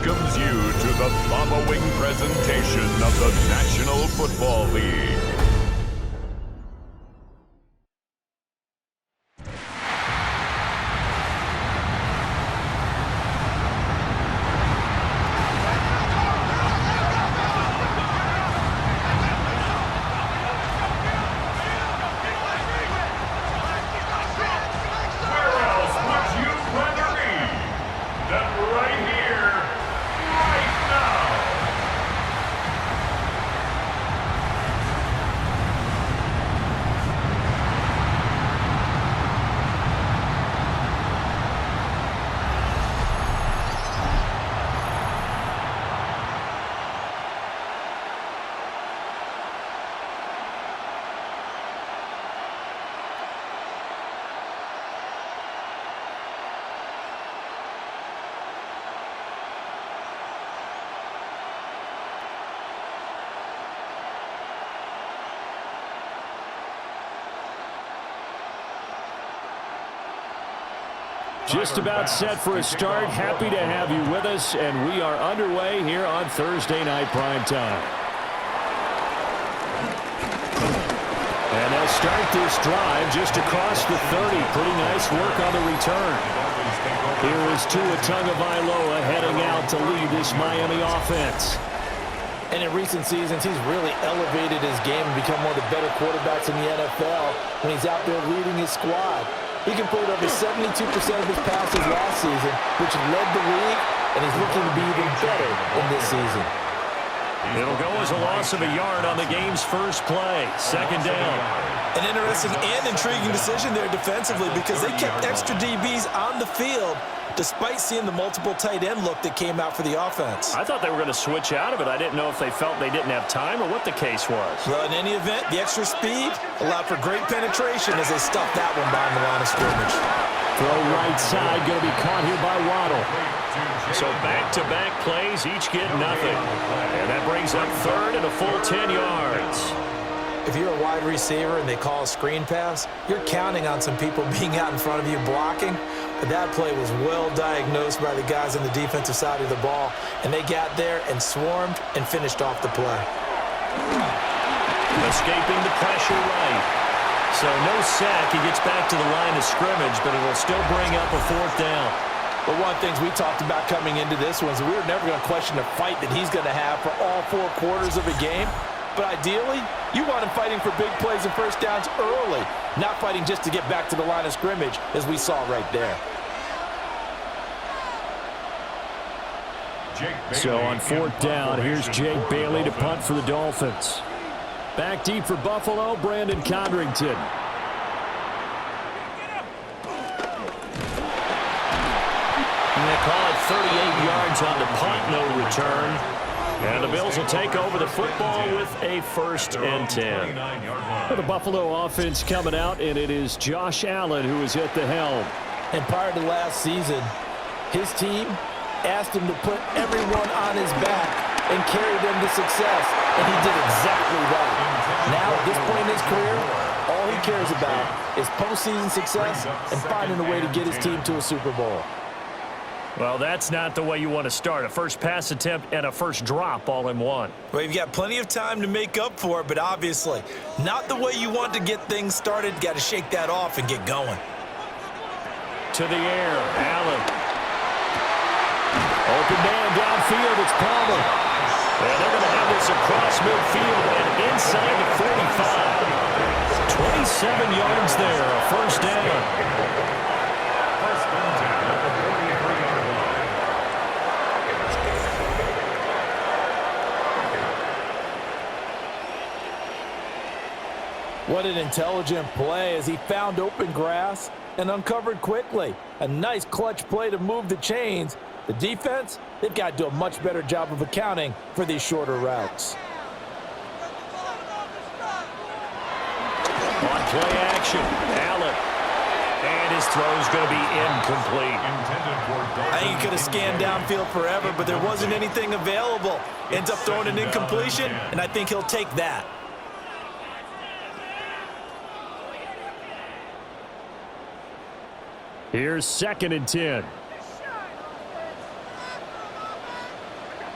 welcomes you to the following presentation of the National Football League. Just about set for a start. Happy to have you with us, and we are underway here on Thursday Night Prime Time. And they'll start this drive just across the 30. Pretty nice work on the return. Here is Tua Tagovailoa heading out to lead this Miami offense. And in recent seasons, he's really elevated his game and become one of the better quarterbacks in the NFL when he's out there leading his squad. He completed over 72% of his passes last season, which led the league, and he's looking to be even better in this season. It'll go as a loss of a yard on the game's first play. Second down. An interesting and intriguing decision there defensively because they kept extra DBs on the field despite seeing the multiple tight end look that came out for the offense. I thought they were going to switch out of it. I didn't know if they felt they didn't have time or what the case was. Well, in any event, the extra speed allowed for great penetration as they stuffed that one behind the line of scrimmage. Throw right side, going to be caught here by Waddle. So back-to-back plays, each get nothing. And that brings up third and a full 10 yards. If you're a wide receiver and they call a screen pass, you're counting on some people being out in front of you blocking. But that play was well diagnosed by the guys on the defensive side of the ball, and they got there and swarmed and finished off the play. Escaping the pressure right. So no sack. He gets back to the line of scrimmage, but it'll still bring up a fourth down. Well, one of the things we talked about coming into this was we were never going to question the fight that he's going to have for all 4 quarters of a game. But ideally, you want him fighting for big plays and first downs early, not fighting just to get back to the line of scrimmage, as we saw right there. So on fourth down, here's Jake Bailey to punt for the Dolphins. Back deep for Buffalo, Brandon Codrington. And they call it 38 yards on the punt, no return. And the Bills will take over the football with a 1st and 10. For the Buffalo offense coming out, and it is Josh Allen who is at the helm. And prior to last season, his team asked him to put everyone on his back and carry them to success, and he did exactly that. Now, at this point in his career, all he cares about is postseason success and finding a way to get his team to a Super Bowl. Well, that's not the way you want to start. A first pass attempt and a first drop all in one. Well, you've got plenty of time to make up for it, but obviously not the way you want to get things started. Got to shake that off and get going. To the air, Allen. Open man downfield, it's Palmer. And they're going to have this across midfield and inside the 45. 27 yards there, a first down. What an intelligent play as he found open grass and uncovered quickly. A nice clutch play to move the chains. The defense, they've got to do a much better job of accounting for these shorter routes. On play action, Allen. And his throw's going to be incomplete. I think he could have scanned downfield forever, but there wasn't anything available. Ends up throwing an incompletion, and I think he'll take that. Here's 2nd and 10.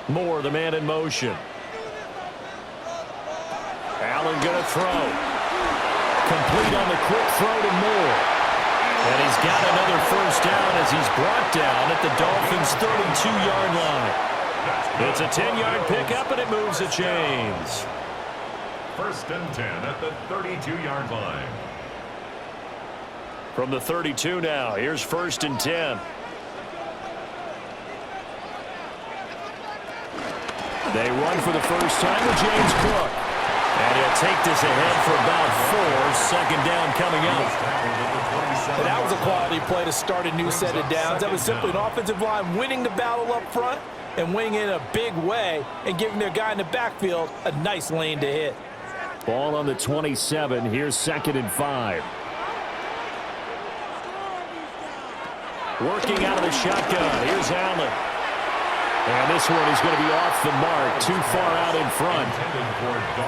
Moore, the man in motion. Allen going to throw. Complete on the quick throw to Moore. And he's got another first down as he's brought down at the Dolphins' 32-yard line. It's a 10-yard pickup, and it moves the chains. 1st and 10 at the 32-yard line. From the 32 now, here's 1st and 10. They run for the first time with James Cook. And he'll take this ahead for about 4. 2nd down coming up. And that was a quality play to start a new set of downs. That was simply an offensive line winning the battle up front and winning it in a big way and giving their guy in the backfield a nice lane to hit. Ball on the 27. Here's 2nd and 5. Working out of the shotgun. Here's Allen. And this one is going to be off the mark, too far out in front.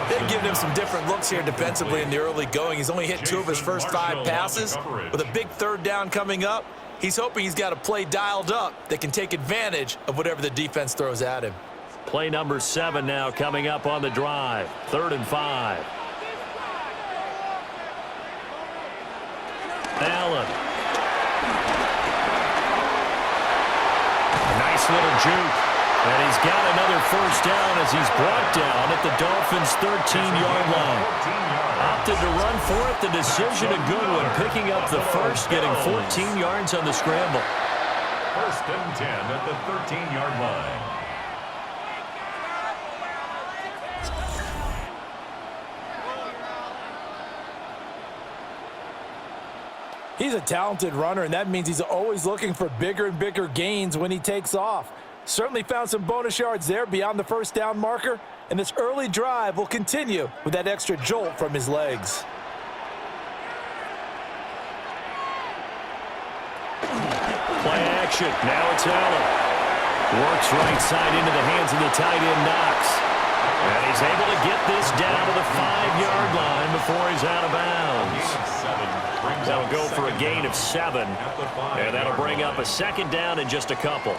They're giving him some different looks here defensively in the early going. He's only hit 2 of his first 5 passes. With a big 3rd down coming up, he's hoping he's got a play dialed up that can take advantage of whatever the defense throws at him. Play number 7 now coming up on the drive. 3rd and 5. Allen. Nice little juke. And he's got another first down as he's brought down at the Dolphins' 13-yard line. Opted to run for it. The decision a good one. Picking up the first, getting 14 yards on the scramble. 1st and 10 at the 13-yard line. He's a talented runner, and that means he's always looking for bigger and bigger gains when he takes off. Certainly found some bonus yards there beyond the first down marker, and this early drive will continue with that extra jolt from his legs. Play action. Now it's Allen. Works right side into the hands of the tight end, Knox. And he's able to get this down to the 5-yard line before he's out of bounds. That'll go for a gain of 7. And that'll bring up a 2nd down in just a couple.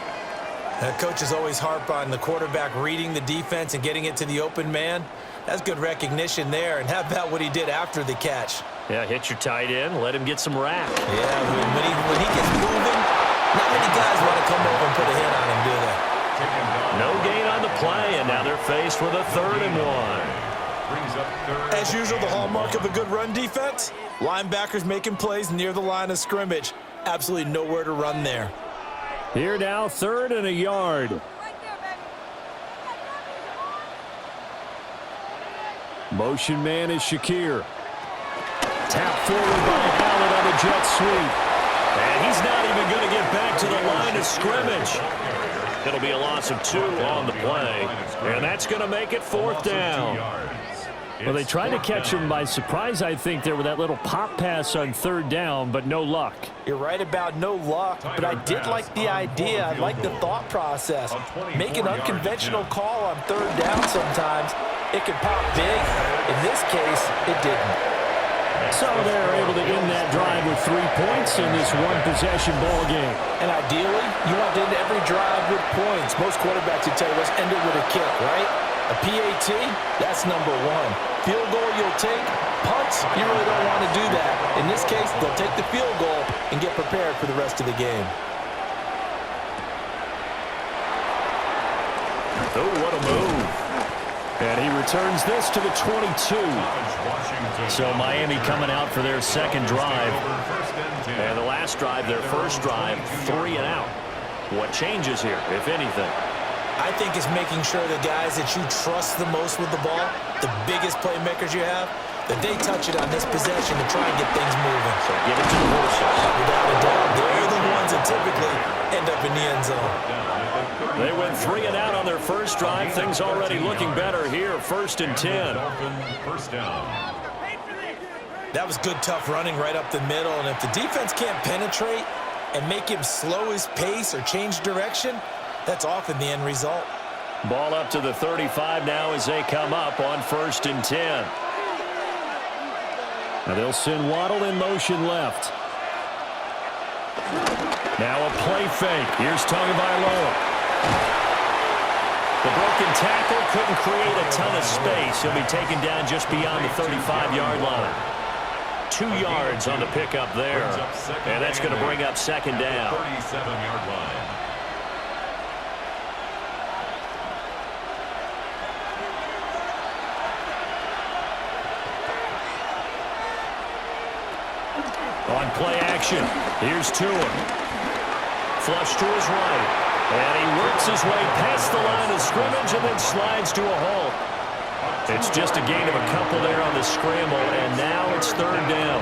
Coaches always harp on the quarterback reading the defense and getting it to the open man. That's good recognition there. And how about what he did after the catch? Yeah, hit your tight end, let him get some rack. Yeah, when he gets moving, not many guys want to come over and put a hit on him, do they? No gain on the play, and now they're faced with a 3rd and 1. As usual, the hallmark of a good run defense, linebackers making plays near the line of scrimmage. Absolutely nowhere to run there. Here now, 3rd and a yard. Motion man is Shakir. Tap forward by Allen on the jet sweep. And he's not even going to get back to the line of scrimmage. It'll be a loss of 2 on the play. And that's going to make it 4th down. Well, they tried to catch him by surprise, I think, there with that little pop pass on 3rd down, but no luck. You're right about no luck, but I did like the idea. I like the thought process. Make an unconventional call on 3rd down sometimes. It can pop big. In this case, it didn't. So they're able to end that drive with 3 points in this one-possession ball game. And ideally, you want to end every drive with points. Most quarterbacks would tell you, let's end it with a kick, right? A PAT, that's number 1. Field goal you'll take. Punts, you really don't want to do that. In this case, they'll take the field goal and get prepared for the rest of the game. Oh, what a move. And he returns this to the 22. So Miami coming out for their 2nd drive. And the last drive, their 1st drive, 3 and out. What changes here, if anything? I think it's making sure the guys that you trust the most with the ball, the biggest playmakers you have, that they touch it on this possession to try and get things moving. So give it to the horses. Without a doubt, they're the ones that typically end up in the end zone. They went 3 and out on their 1st drive. Things already looking better here. 1st and 10. That was good, tough running right up the middle. And if the defense can't penetrate and make him slow his pace or change direction, that's often the end result. Ball up to the 35 now as they come up on 1st and 10. Now they'll send Waddle in motion left. Now a play fake. Here's Tagovailoa. The broken tackle couldn't create a ton of space. He'll be taken down just beyond the 35-yard line. 2 yards on the pickup there. And that's going to bring up second down. 37-yard line. On play action, here's Tua. Flush to his right. And he works his way past the line of scrimmage and then slides to a halt. It's just a gain of a couple there on the scramble, and now it's third down.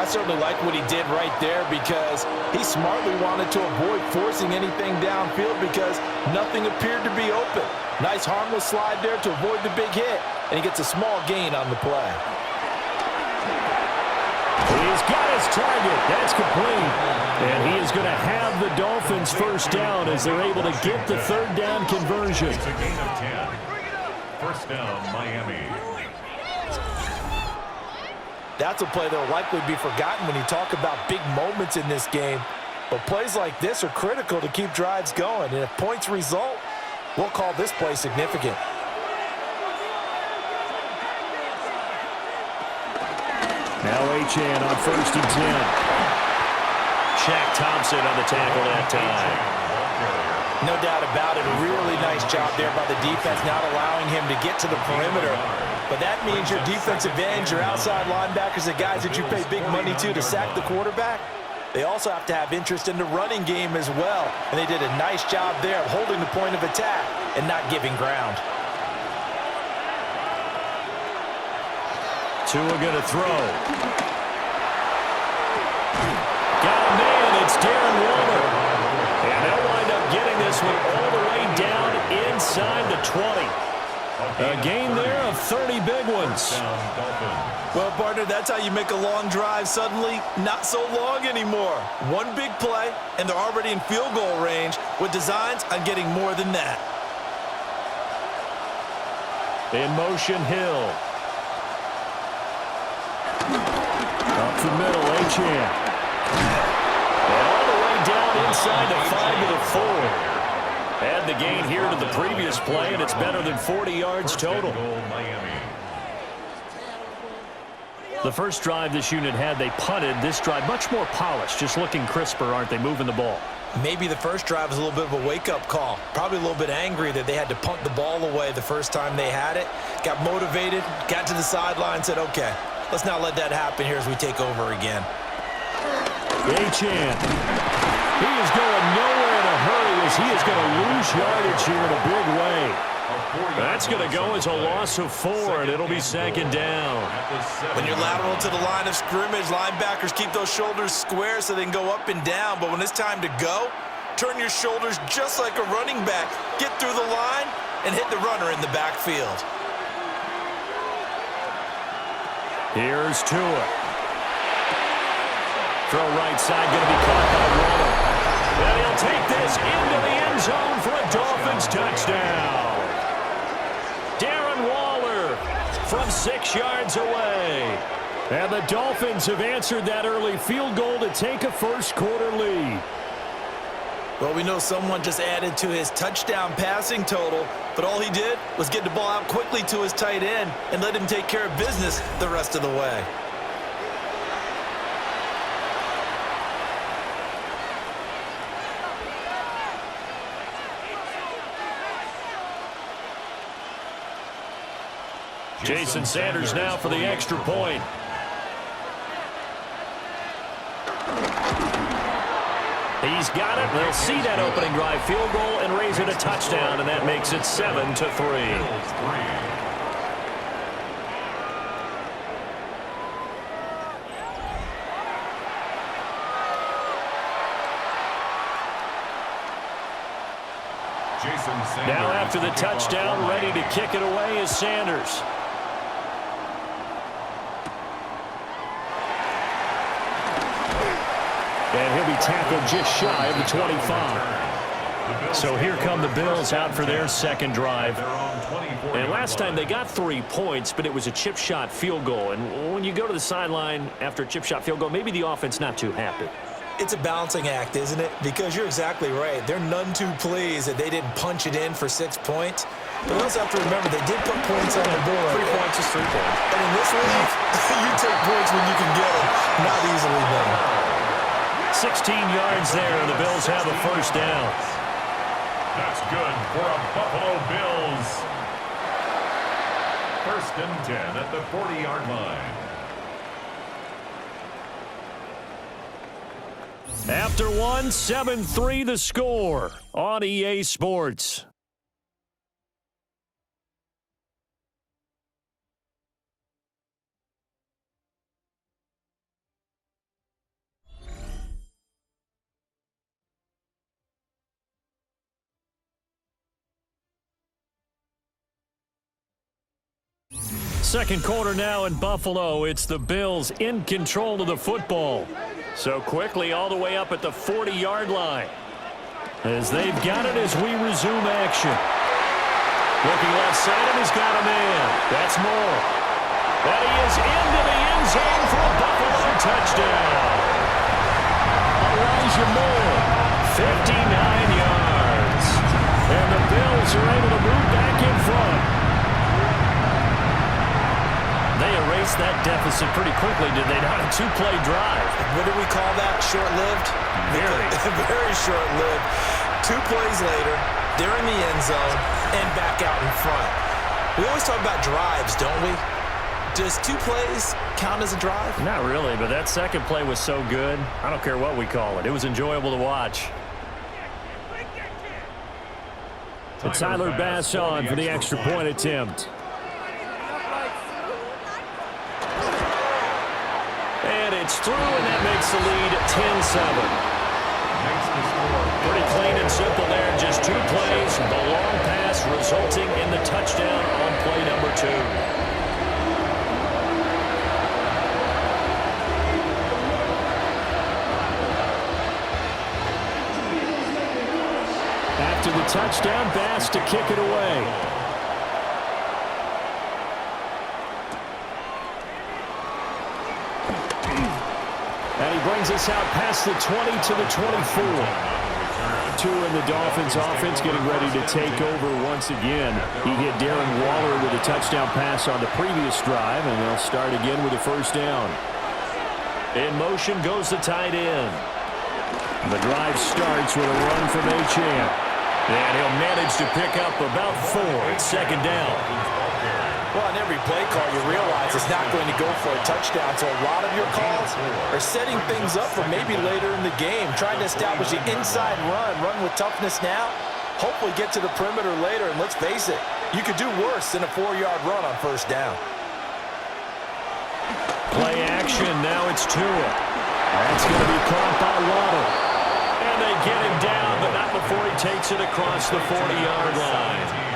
I certainly like what he did right there because he smartly wanted to avoid forcing anything downfield because nothing appeared to be open. Nice harmless slide there to avoid the big hit, and he gets a small gain on the play. He's got his target. That's complete. And he is going to have the Dolphins first down as they're able to get the third down conversion. It's a gain of 10. First down, Miami. That's a play that will likely be forgotten when you talk about big moments in this game. But plays like this are critical to keep drives going. And if points result, we'll call this play significant. Now Achane on 1st and 10. Shaq Thompson on the tackle that time. No doubt about it. A really nice job there by the defense, not allowing him to get to the perimeter. But that means your defensive ends, your outside linebackers, the guys that you pay big money to sack the quarterback, they also have to have interest in the running game as well. And they did a nice job there of holding the point of attack and not giving ground. Tua going to throw. Got a man. It's Darren Waller. And they'll wind up getting this one all the way down inside the 20. A gain there of 30 big ones. Well, partner, that's how you make a long drive suddenly not so long anymore. One big play, and they're already in field goal range with designs on getting more than that. In motion, Hill. Up the middle, Achane. And all the way down inside the 5 to the 4. Add the gain here to the previous play, and it's better than 40 yards total. The first drive this unit had, they punted. This drive, much more polished, just looking crisper, aren't they, moving the ball? Maybe the first drive was a little bit of a wake-up call. Probably a little bit angry that they had to punt the ball away the first time they had it. Got motivated, got to the sideline, said, okay, let's not let that happen here as we take over again. Achane. He is going nowhere in a hurry as he is going to lose yardage here in a big way. That's going to go as a loss of 4, and it'll be second down. When you're lateral to the line of scrimmage, linebackers keep those shoulders square so they can go up and down. But when it's time to go, turn your shoulders just like a running back. Get through the line and hit the runner in the backfield. Here's Tua. Throw right side, going to be caught by Waller. And he'll take this into the end zone for a Dolphins touchdown. Darren Waller from 6 yards away. And the Dolphins have answered that early field goal to take a first-quarter lead. Well, we know someone just added to his touchdown passing total, but all he did was get the ball out quickly to his tight end and let him take care of business the rest of the way. Jason Sanders now for the extra point. He's got it. They'll see that opening drive field goal and raise it a touchdown, and that makes it 7-3. Now after the touchdown, ready to kick it away is Sanders. And he'll be tackled just shy of the 25. So here come the Bills out for their second drive. And last time they got 3 points, but it was a chip shot field goal. And when you go to the sideline after a chip shot field goal, maybe the offense not too happy. It's a balancing act, isn't it? Because you're exactly right. They're none too pleased that they didn't punch it in for 6 points. But we also have to remember they did put points on the board. 3 points is 3 points. And in this league, you take points when you can get them. Not easily done. 16 yards there, and the Bills have a first down. That's good for a Buffalo Bills. 1st and 10 at the 40-yard line. After one, 7-3 the score on EA Sports. Second quarter now in Buffalo. It's the Bills in control of the football. So quickly all the way up at the 40-yard line. As they've got it as we resume action. Looking left side, and he's got a man. That's Moore. And he is into the end zone for a Buffalo touchdown. Elijah Moore, 59 yards. And the Bills are able to move back in front. They erased that deficit pretty quickly, did they not? A 2-play drive. What do we call that? Short-lived? Very. Very short-lived. 2 plays later, they're in the end zone and back out in front. We always talk about drives, don't we? Does 2 plays count as a drive? Not really, but that second play was so good. I don't care what we call it. It was enjoyable to watch. And Tyler Bass on for the extra point attempt. And it's through, and that makes the lead 10-7. Pretty clean and simple there. Just 2 plays. The long pass resulting in the touchdown on play number 2. After the touchdown, Bass to kick it away. And he brings us out past the 20 to the 24. 2 in the Dolphins offense getting ready to take over once again. He hit Darren Waller with a touchdown pass on the previous drive, and they'll start again with a first down. In motion goes the tight end. The drive starts with a run from Achane. And he'll manage to pick up about 4 at second down. Well, on every play call, you realize it's not going to go for a touchdown. So a lot of your calls are setting things up for maybe later in the game, trying to establish an inside run with toughness now, hopefully get to the perimeter later. And let's face it, you could do worse than a 4-yard run on first down. Play action. Now it's Tua. That's going to be caught by Waddle. And they get him down, but not before he takes it across the 40-yard line.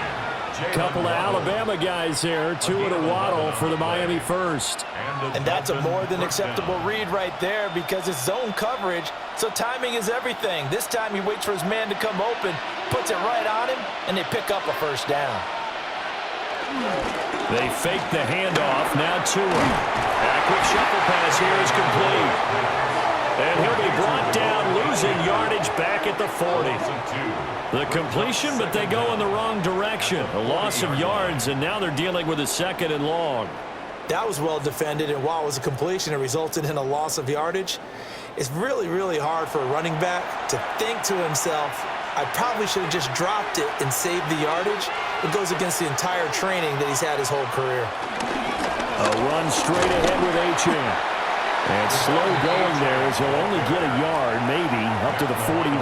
Couple of Alabama guys here, Tua to Waddle for the Miami first. And that's a more than acceptable read right there because it's zone coverage, so timing is everything. This time he waits for his man to come open, puts it right on him, and they pick up a first down. They fake the handoff. Now Tua. And a quick shuffle pass here is complete. And he'll be brought down, losing yardage back at the 40. The completion, but they go in the wrong direction. A loss of yards, and now they're dealing with a 2nd and long. That was well defended, and while it was a completion, it resulted in a loss of yardage. It's really, really hard for a running back to think to himself, I probably should have just dropped it and saved the yardage. It goes against the entire training that he's had his whole career. A run straight ahead with Achane. And slow going there as he'll only get a yard, maybe, up to the 41.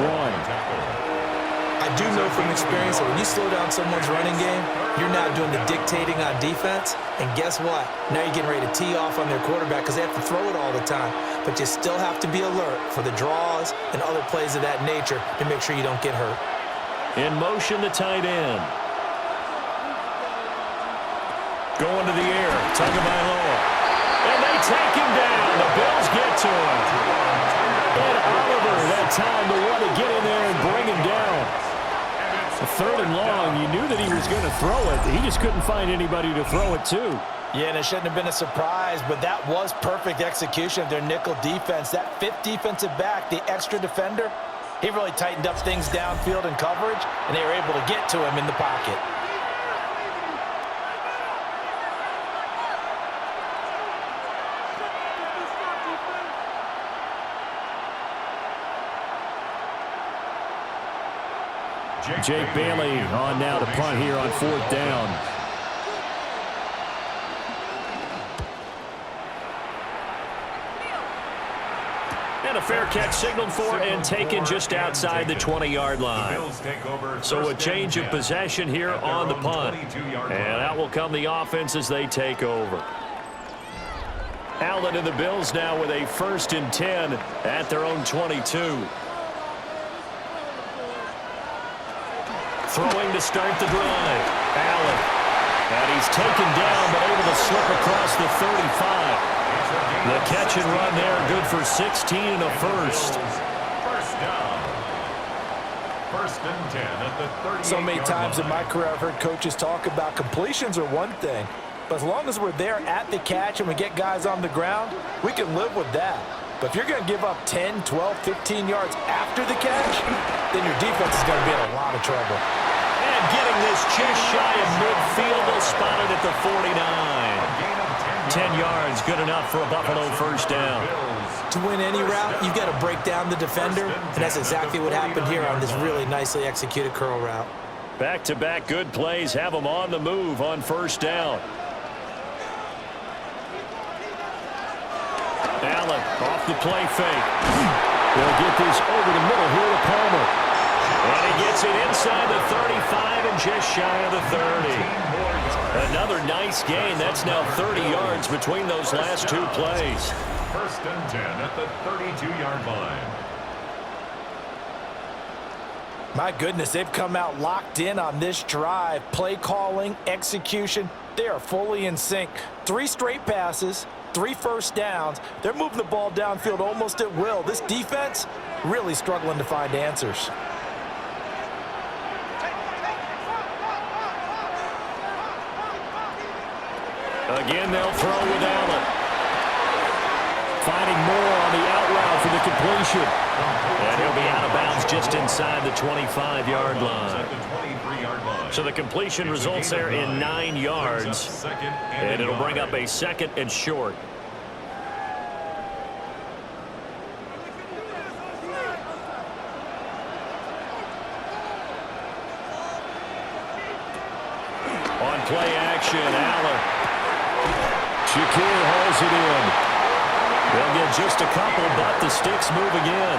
I do know from experience that when you slow down someone's running game, you're now doing the dictating on defense. And guess what? Now you're getting ready to tee off on their quarterback because they have to throw it all the time. But you still have to be alert for the draws and other plays of that nature to make sure you don't get hurt. In motion, the tight end. Going to the air, Tagovailoa. And they take him down. The Bills get to him. And Oliver, that time to want to get in there and bring him down. A 3rd and long, you knew that he was going to throw it. He just couldn't find anybody to throw it to. Yeah, and it shouldn't have been a surprise, but that was perfect execution of their nickel defense. That fifth defensive back, the extra defender, he really tightened up things downfield in coverage, and they were able to get to him in the pocket. Jake Bailey on now to punt here on 4th down. And a fair catch signaled for and taken just outside the 20-yard line. So a change of possession here on the punt. And out will come the offense as they take over. Allen and the Bills now with a 1st and 10 at their own 22. Throwing to start the drive. Allen. And he's taken down but able to slip across the 35. The catch and run there, good for 16 and a first. First down. 1st and 10 at the 38. So many times in my career I've heard coaches talk about completions are one thing, but as long as we're there at the catch and we get guys on the ground, we can live with that. But if you're going to give up 10, 12, 15 yards after the catch, then your defense is going to be in a lot of trouble. And getting this just shy of midfield, they'll spot it at the 49. 10 yards, good enough for a Buffalo 1st down. To win any route, you've got to break down the defender, and that's exactly what happened here on this really nicely executed curl route. Back-to-back good plays have them on the move on 1st down. Allen off the play fake. They'll get this over the middle here to Palmer. And he gets it inside the 35 and just shy of the 30. Another nice gain. That's now 30 yards between those last 2 plays. 1st and 10 at the 32-yard line. My goodness, they've come out locked in on this drive. Play calling, execution, they are fully in sync. 3 straight passes, 3 first downs. They're moving the ball downfield almost at will. This defense really struggling to find answers. Again, they'll throw with Allen. Finding more on the out route for the completion. And he'll be out of bounds just inside the 25-yard line. So the completion results there in 9 yards. And it'll bring up a 2nd and short. On play action, Allen. Shakir hauls it in. They'll get just a couple, but the sticks move again.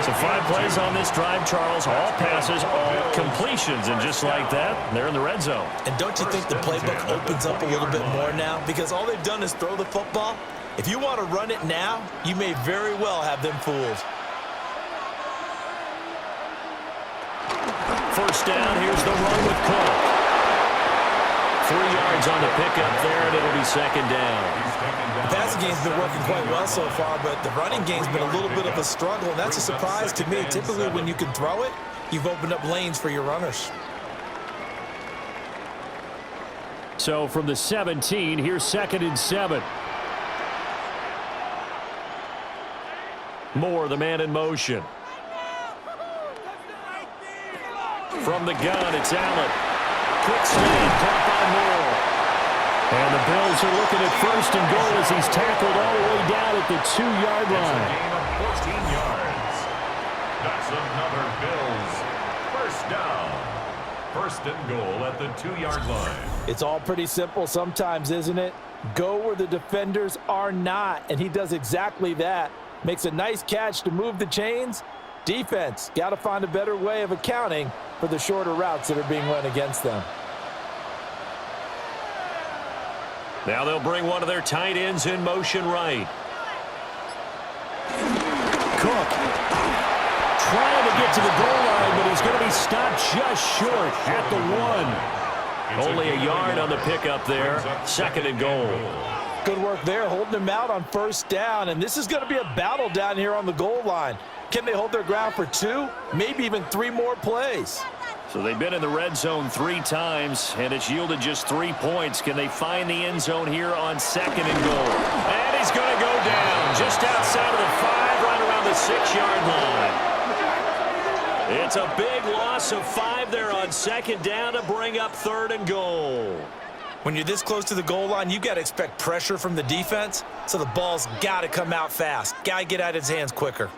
So 5 plays on this drive, Charles. All passes, all completions. And just like that, they're in the red zone. And don't you think the playbook opens up a little bit more now? Because all they've done is throw the football. If you want to run it now, you may very well have them fooled. 1st down, here's the run with Cook. 3 yards on the pickup there, and it'll be 2nd down. The passing game's been working quite well so far, but the running game's been a little bit of a struggle, and that's a surprise to me. Typically, when you can throw it, you've opened up lanes for your runners. So from the 17, here's 2nd and 7. Moore, the man in motion. From the gun, it's Allen. Quick snap, caught by Moore. And the Bills are looking at 1st and goal as he's tackled all the way down at the 2-yard line. It's a gain of 14 yards. That's another Bills 1st down. 1st and goal at the 2-yard line. It's all pretty simple sometimes, isn't it? Go where the defenders are not, and he does exactly that. Makes a nice catch to move the chains. Defense, got to find a better way of accounting for the shorter routes that are being run against them. Now they'll bring one of their tight ends in motion right. Cook trying to get to the goal line, but he's going to be stopped just short at the 1. Only a yard on the pickup there. 2nd and goal. Good work there, holding him out on 1st down, and this is going to be a battle down here on the goal line. Can they hold their ground for 2, maybe even 3 more plays? So they've been in the red zone 3 times, and it's yielded just 3 points. Can they find the end zone here on 2nd and goal? And he's going to go down just outside of the 5, right around the 6-yard line. It's a big loss of 5 there on 2nd down to bring up 3rd and goal. When you're this close to the goal line, you got to expect pressure from the defense, so the ball's got to come out fast. Got to get out of his hands quicker.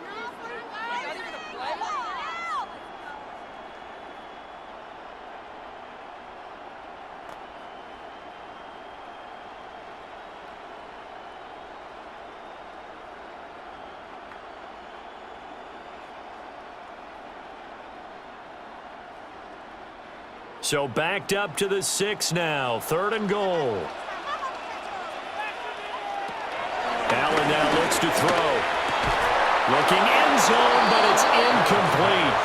So backed up to the 6 now. 3rd and goal. Allen now looks to throw. Looking end zone, but it's incomplete.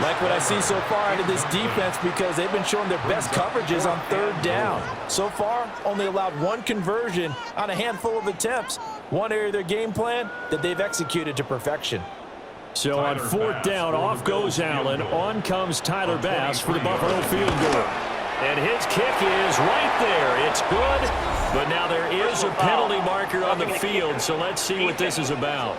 Like what I see so far out of this defense, because they've been showing their best coverages on 3rd down. So far, only allowed 1 conversion on a handful of attempts. One area of their game plan that they've executed to perfection. So on 4th down, off goes Allen. On comes Tyler Bass for the Buffalo field goal. And his kick is right there. It's good, but now there is a penalty marker on the field, so let's see what this is about.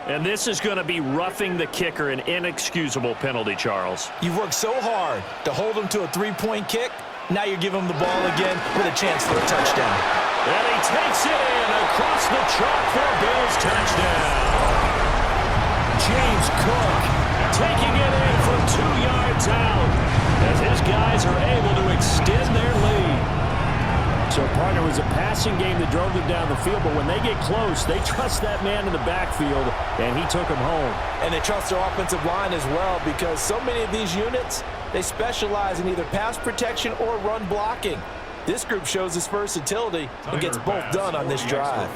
And this is going to be roughing the kicker, an inexcusable penalty, Charles. You've worked so hard to hold him to a 3-point kick. Now you give him the ball again with a chance for a touchdown. And he takes it in across the chalk for a Bills touchdown. James Cook taking it in from 2 yards out as his guys are able to extend their lead. So, partner, it was a passing game that drove them down the field, but when they get close, they trust that man in the backfield, and he took him home. And they trust their offensive line as well, because so many of these units, they specialize in either pass protection or run blocking. This group shows its versatility and gets both done on this drive.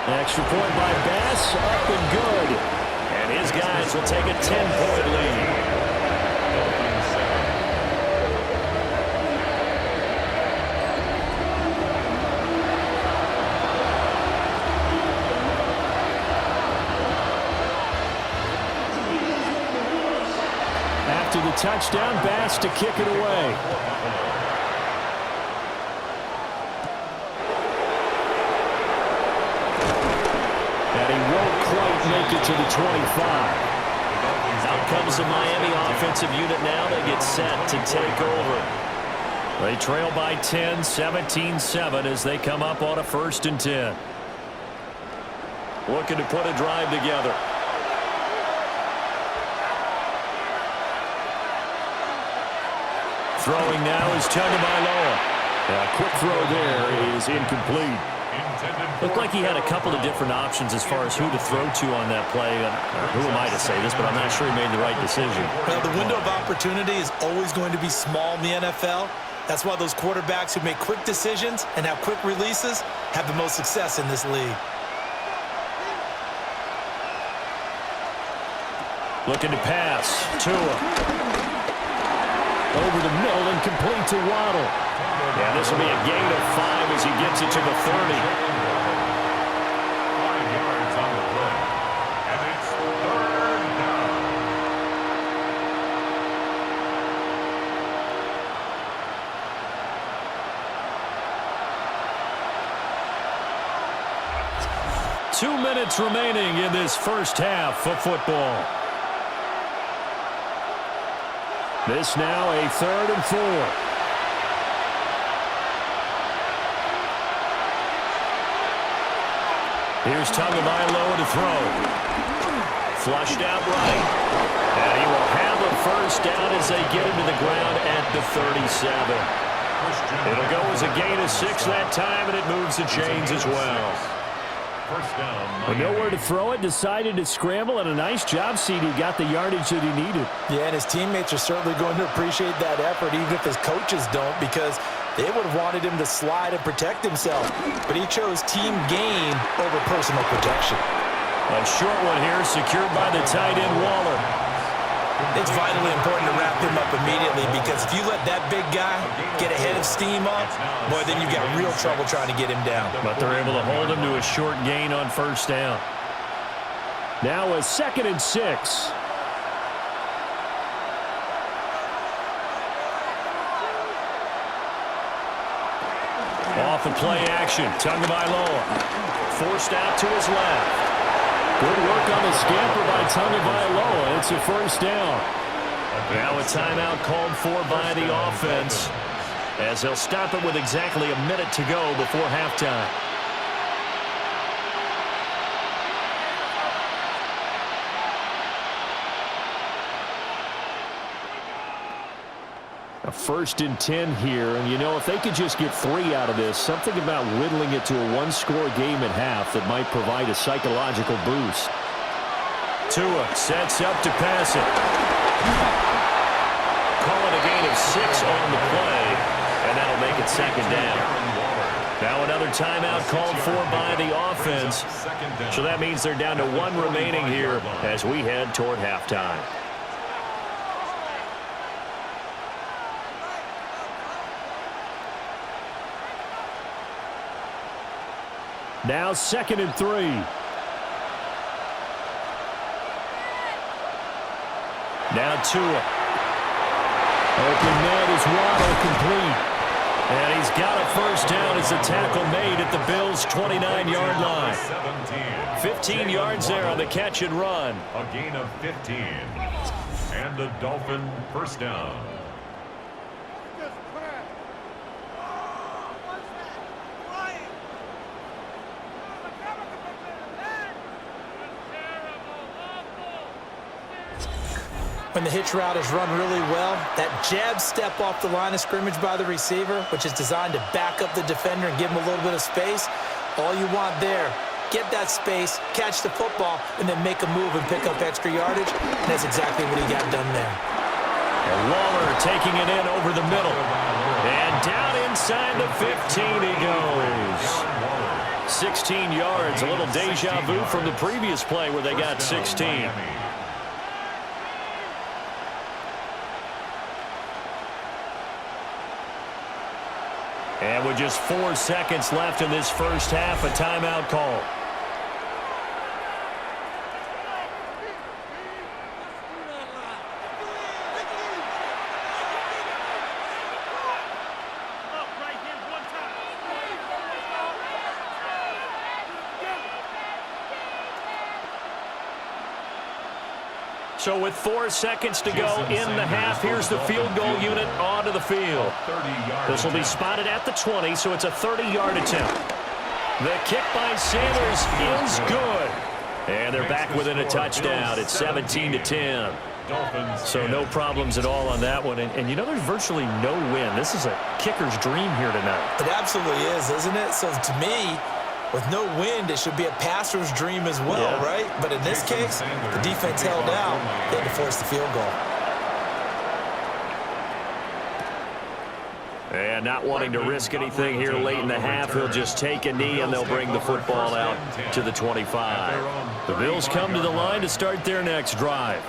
Extra point by Bass, up and good. And his guys will take a 10-point lead. After the touchdown, Bass to kick it away. And he won't quite make it to the 25. Out comes the Miami offensive unit now. They get set to take over. They trail by 10, 17-7 as they come up on a 1st and 10. Looking to put a drive together. Throwing now is Tagovailoa. A quick throw there is incomplete. Looked like he had a couple of different options as far as who to throw to on that play. Who am I to say this, but I'm not sure he made the right decision. Well, the window of opportunity is always going to be small in the NFL. That's why those quarterbacks who make quick decisions and have quick releases have the most success in this league. Looking to pass. Tua. Over the middle and complete to Waddle. Yeah, this will be a gain of 5 as he gets it to the 30. 5 yards on the play. And it's 3rd down. 2 minutes remaining in this first half of football. This now a 3rd and 4. Here's Tagovailoa to throw. Flushed out right. And he will have a 1st down as they get him to the ground at the 37. It'll go as a gain of 6 that time, and it moves the chains as well. But nowhere to throw it, decided to scramble, and a nice job, CD. Got the yardage that he needed. Yeah, and his teammates are certainly going to appreciate that effort, even if his coaches don't, because they would have wanted him to slide and protect himself. But he chose team gain over personal protection. A short one here, secured by the tight end Waller. It's vitally important to wrap him up immediately because if you let that big guy get ahead of steam up, boy, then you've got real trouble trying to get him down. But they're able to hold him to a short gain on first down. Now a 2nd and 6. Off the play action, Tagovailoa forced out to his left. Good work on the scamper by Tagovailoa. It's a first down. Now a timeout called for by the offense as they'll stop it with exactly a minute to go before halftime. A 1st and 10 here, and you know, if they could just get 3 out of this, something about whittling it to a one-score game at half that might provide a psychological boost. Tua sets up to pass it. Call it a gain of 6 on the play, and that'll make it 2nd down. Now another timeout called for by the offense, so that means they're down to 1 remaining here as we head toward halftime. Now 2nd and 3. Now Tua. Open net is Waddle complete. And he's got a first down as the tackle made at the Bills' 29-yard line. 15 yards there on the catch and run. A gain of 15. And a Dolphin first down. When the hitch route is run really well, that jab step off the line of scrimmage by the receiver, which is designed to back up the defender and give him a little bit of space, all you want there, get that space, catch the football, and then make a move and pick up extra yardage, and that's exactly what he got done there. And Waller taking it in over the middle. And down inside the 15 he goes. 16 yards, a little deja vu from the previous play where they got 16. And with just 4 seconds left in this first half, a timeout call. So with 4 seconds to go in the half, here's the field goal unit onto the field. This will be spotted at the 20, so it's a 30-yard attempt. The kick by Sanders is good. And they're back within a touchdown. It's 17-10. So no problems at all on that one. And you know, there's virtually no win. This is a kicker's dream here tonight. It absolutely is, isn't it? So to me, with no wind, it should be a passer's dream as well, right? But in this case, the defense held out. They had to force the field goal. And not wanting to risk anything here late in the half, he'll just take a knee, and they'll bring the football out to the 25. The Bills come to the line to start their next drive.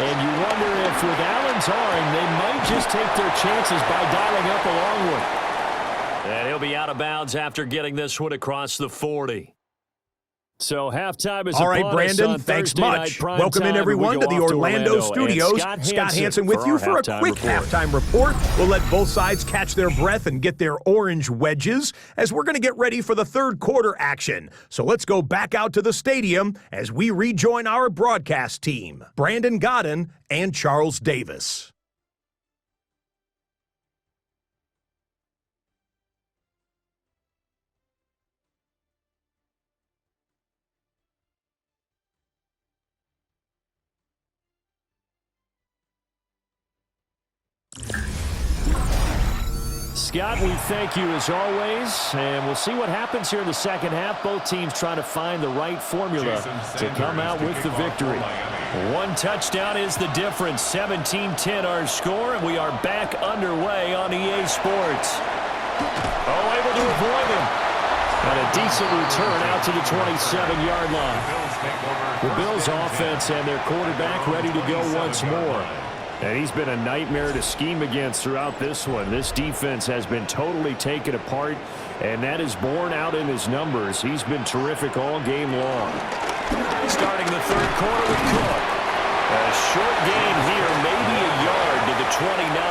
And you wonder if with Allen's arm, they might just take their chances by dialing up a long one. And he'll be out of bounds after getting this one across the 40. So halftime is all right, Brandon, thanks much. Welcome in, everyone, to the Orlando studios. Scott Hansen with you for a quick halftime report. We'll let both sides catch their breath and get their orange wedges as we're going to get ready for the third quarter action. So let's go back out to the stadium as we rejoin our broadcast team, Brandon Godden and Charles Davis. Scott, we thank you as always, and we'll see what happens here in the second half. Both teams trying to find the right formula to come out with the victory. One touchdown is the difference. 17-10 our score, and we are back underway on EA Sports. Oh, able to avoid him. And a decent return out to the 27-yard line. The Bills offense and their quarterback ready to go once more. And he's been a nightmare to scheme against throughout this one. This defense has been totally taken apart, and that is borne out in his numbers. He's been terrific all game long. Starting the third quarter with Cook. A short gain here, maybe a yard to the 29.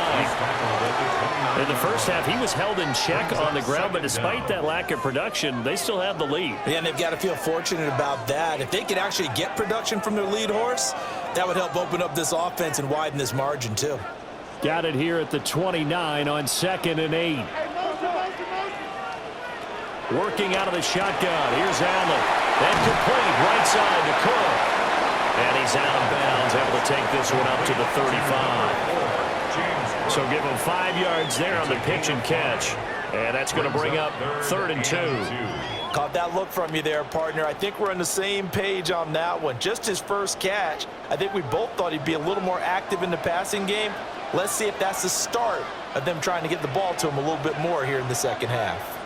In the first half, he was held in check on the ground, but despite that lack of production, they still have the lead. Yeah, and they've got to feel fortunate about that. If they could actually get production from their lead horse, that would help open up this offense and widen this margin, too. Got it here at the 29 on 2nd and 8. Working out of the shotgun. Here's Allen. And complete right side to Cook. And he's out of bounds, able to take this one up to the 35. So give him 5 yards there on the pitch and catch. And that's going to bring up 3rd and 2. Caught that look from you there, partner. I think we're on the same page on that one. Just his first catch. I think we both thought he'd be a little more active in the passing game. Let's see if that's the start of them trying to get the ball to him a little bit more here in the second half.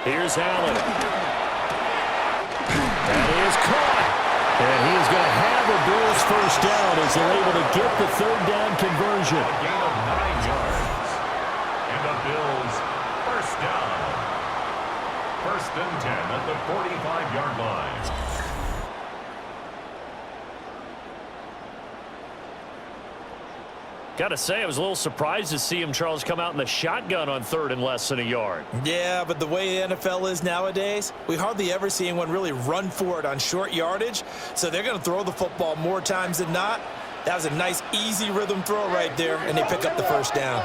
Here's Allen. That is caught. And he is going to have a Bills first down as they're able to get the 3rd down conversion. A gain of 9 yards. And the Bills first down. 1st and 10 at the 45-yard line. Got to say, I was a little surprised to see him, Charles, come out in the shotgun on 3rd and less than a yard. Yeah, but the way the NFL is nowadays, we hardly ever see anyone really run for it on short yardage. So they're going to throw the football more times than not. That was a nice, easy rhythm throw right there, and they pick up the first down.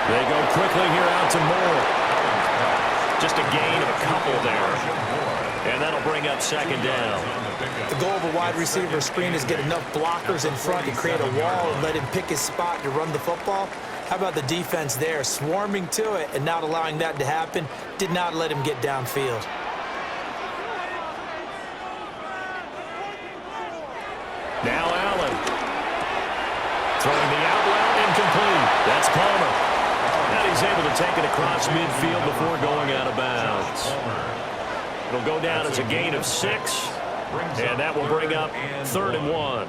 They go quickly here out to Moore. Just a gain of a couple there. And that'll bring up 2nd down. The goal of a wide receiver screen is get enough blockers in front to create a wall and let him pick his spot to run the football. How about the defense there, swarming to it and not allowing that to happen? Did not let him get downfield. Now Allen. Throwing the out route incomplete. That's Palmer. And he's able to take it across midfield before going out of bounds. It'll go down as a gain of 6. And that will bring up 3rd and 1.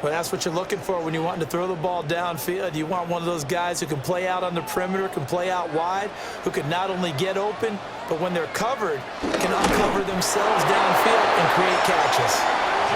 Well, that's what you're looking for when you want to throw the ball downfield. You want one of those guys who can play out on the perimeter, can play out wide, who can not only get open, but when they're covered, can uncover themselves downfield and create catches.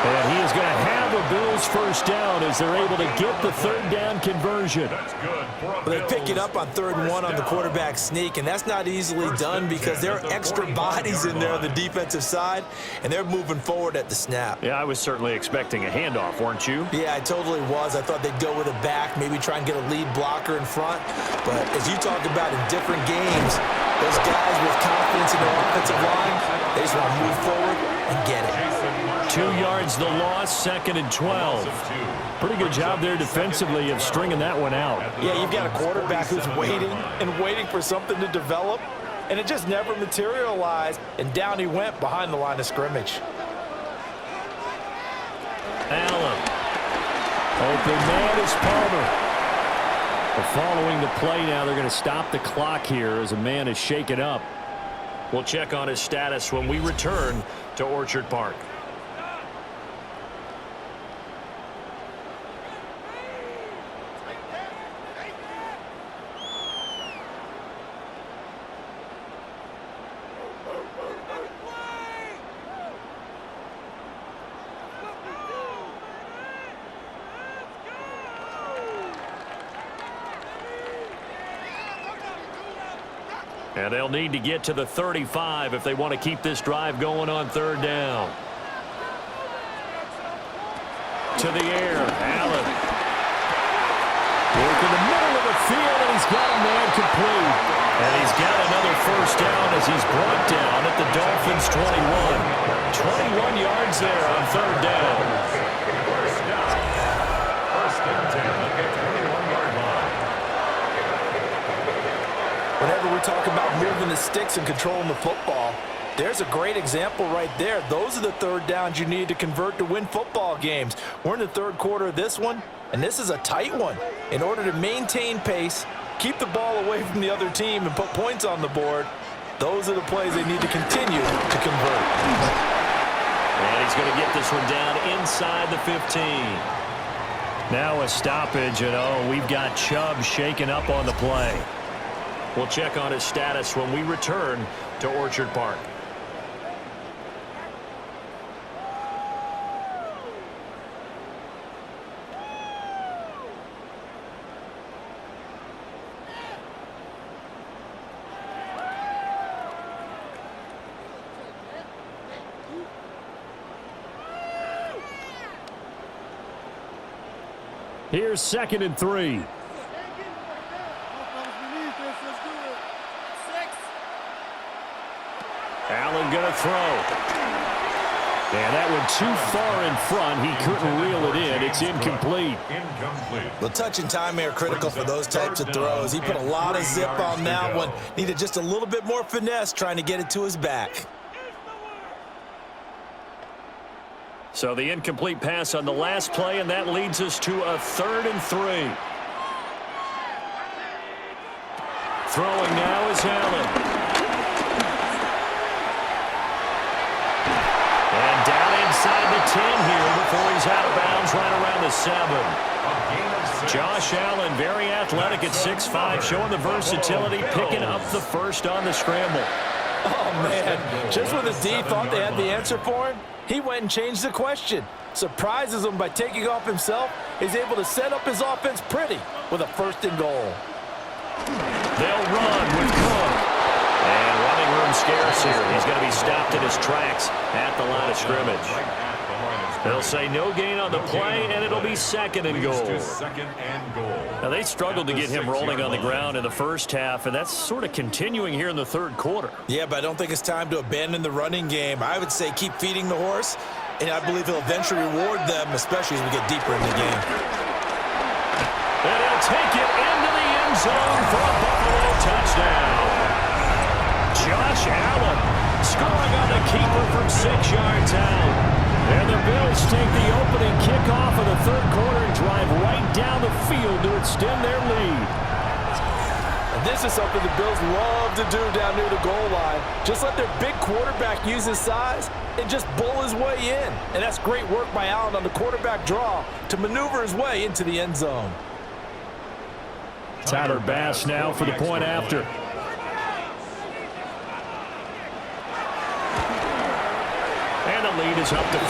And he is going to have a Bills first down as they're able to get the 3rd down conversion. That's good. Well, they pick it up on 3rd and 1 on the quarterback sneak, and that's not easily done because there are extra bodies in there on the defensive side, and they're moving forward at the snap. Yeah, I was certainly expecting a handoff, weren't you? Yeah, I totally was. I thought they'd go with a back, maybe try and get a lead blocker in front. But as you talk about in different games, those guys with confidence in their offensive line, they just want to move forward and get it. 2 yards the loss, 2nd and 12. Pretty good job there defensively of stringing that one out. Yeah, you've got a quarterback who's waiting and waiting for something to develop, and it just never materialized, and down he went behind the line of scrimmage. Allen. Open man is Palmer. But following the play now, they're going to stop the clock here as a man is shaken up. We'll check on his status when we return to Orchard Park. And they'll need to get to the 35 if they want to keep this drive going on 3rd down. To the air, Allen. Work in the middle of the field, and he's got a man complete. And he's got another first down as he's brought down at the Dolphins' 21. 21 yards there on 3rd down. First and 10 at the 21-yard line. Whenever we talk about moving the sticks and controlling the football, there's a great example right there. Those are the 3rd downs you need to convert to win football games. We're in the 3rd quarter of this one, and this is a tight one. In order to maintain pace, keep the ball away from the other team and put points on the board. Those are the plays they need to continue to convert. And he's going to get this one down inside the 15. Now a stoppage, and we've got Chubb shaken up on the play. We'll check on his status when we return to Orchard Park. Here's 2nd and 3. Allen going to throw. And that one too far in front. He couldn't reel it in. It's incomplete. The touch and time are critical for those types of throws. He put a lot of zip on that one. Needed just a little bit more finesse trying to get it to his back. So the incomplete pass on the last play, and that leads us to a 3rd and 3. Throwing now is Allen. And down inside the 10 here before he's out of bounds right around the 7. Josh Allen, very athletic at 6'5", showing the versatility, picking up the first on the scramble. Oh, man. Just when the D thought they had the answer for him, he went and changed the question. Surprises him by taking off himself. He's able to set up his offense pretty with a 1st and goal. They'll run with Cook. And running room scarce here. He's going to be stopped in his tracks at the line of scrimmage. They'll say no gain on the play, and it'll be 2nd and goal. Now, they struggled to get him rolling on the ground in the first half, and that's sort of continuing here in the 3rd quarter. Yeah, but I don't think it's time to abandon the running game. I would say keep feeding the horse, and I believe he'll eventually reward them, especially as we get deeper in the game. And he'll take it into the end zone for a Buffalo touchdown. Josh Allen scoring on the keeper from 6 yards out. And the Bills take the opening kickoff of the 3rd quarter and drive right down the field to extend their lead. And this is something the Bills love to do down near the goal line. Just let their big quarterback use his size and just bull his way in. And that's great work by Allen on the quarterback draw to maneuver his way into the end zone. Tyler Bass now for the point after. And the lead is up to 14.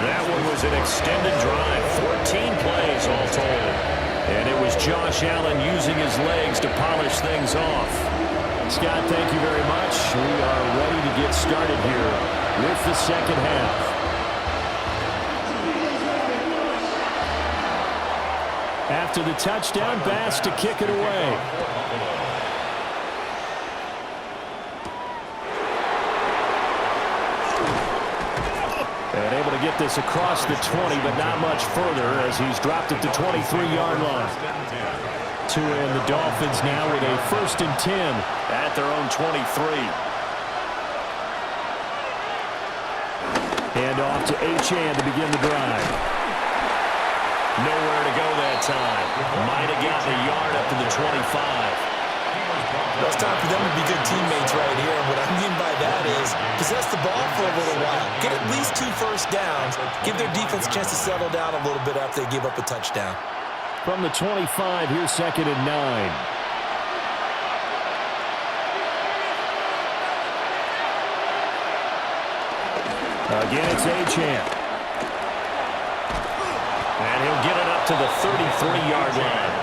That one was an extended drive, 14 plays all told. And it was Josh Allen using his legs to polish things off. Scott, thank you very much. We are ready to get started here with the 2nd half. After the touchdown, Bass to kick it away. And able to get this across the 20, but not much further as he's dropped it to 23-yard line. Tua and the Dolphins now with a 1st and 10 at their own 23. Hand off to Achane to begin the drive. Nowhere to go that time. Might have gotten a yard up to the 25. Well, it's time for them to be good teammates right here. And what I mean by that is possess the ball for a little while. Get at least 2 first downs. Give their defense a chance to settle down a little bit after they give up a touchdown. From the 25, here's 2nd and 9. Again, it's Achane. And he'll get it up to the 33-yard line.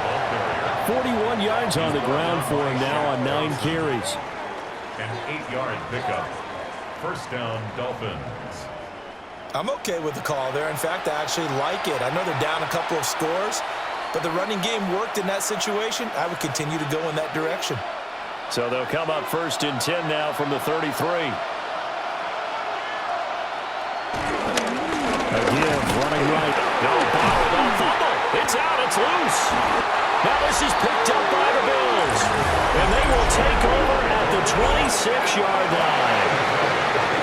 41 yards on the ground for him now on 9 carries. An 8-yard pickup. 1st down, Dolphins. I'm okay with the call there. In fact, I actually like it. I know they're down a couple of scores, but the running game worked in that situation. I would continue to go in that direction. So they'll come up 1st and 10 now from the 33. Again, running right. No, ball, fumble. It's out, it's loose. Now this is picked up by the Bills. And they will take over at the 26-yard line.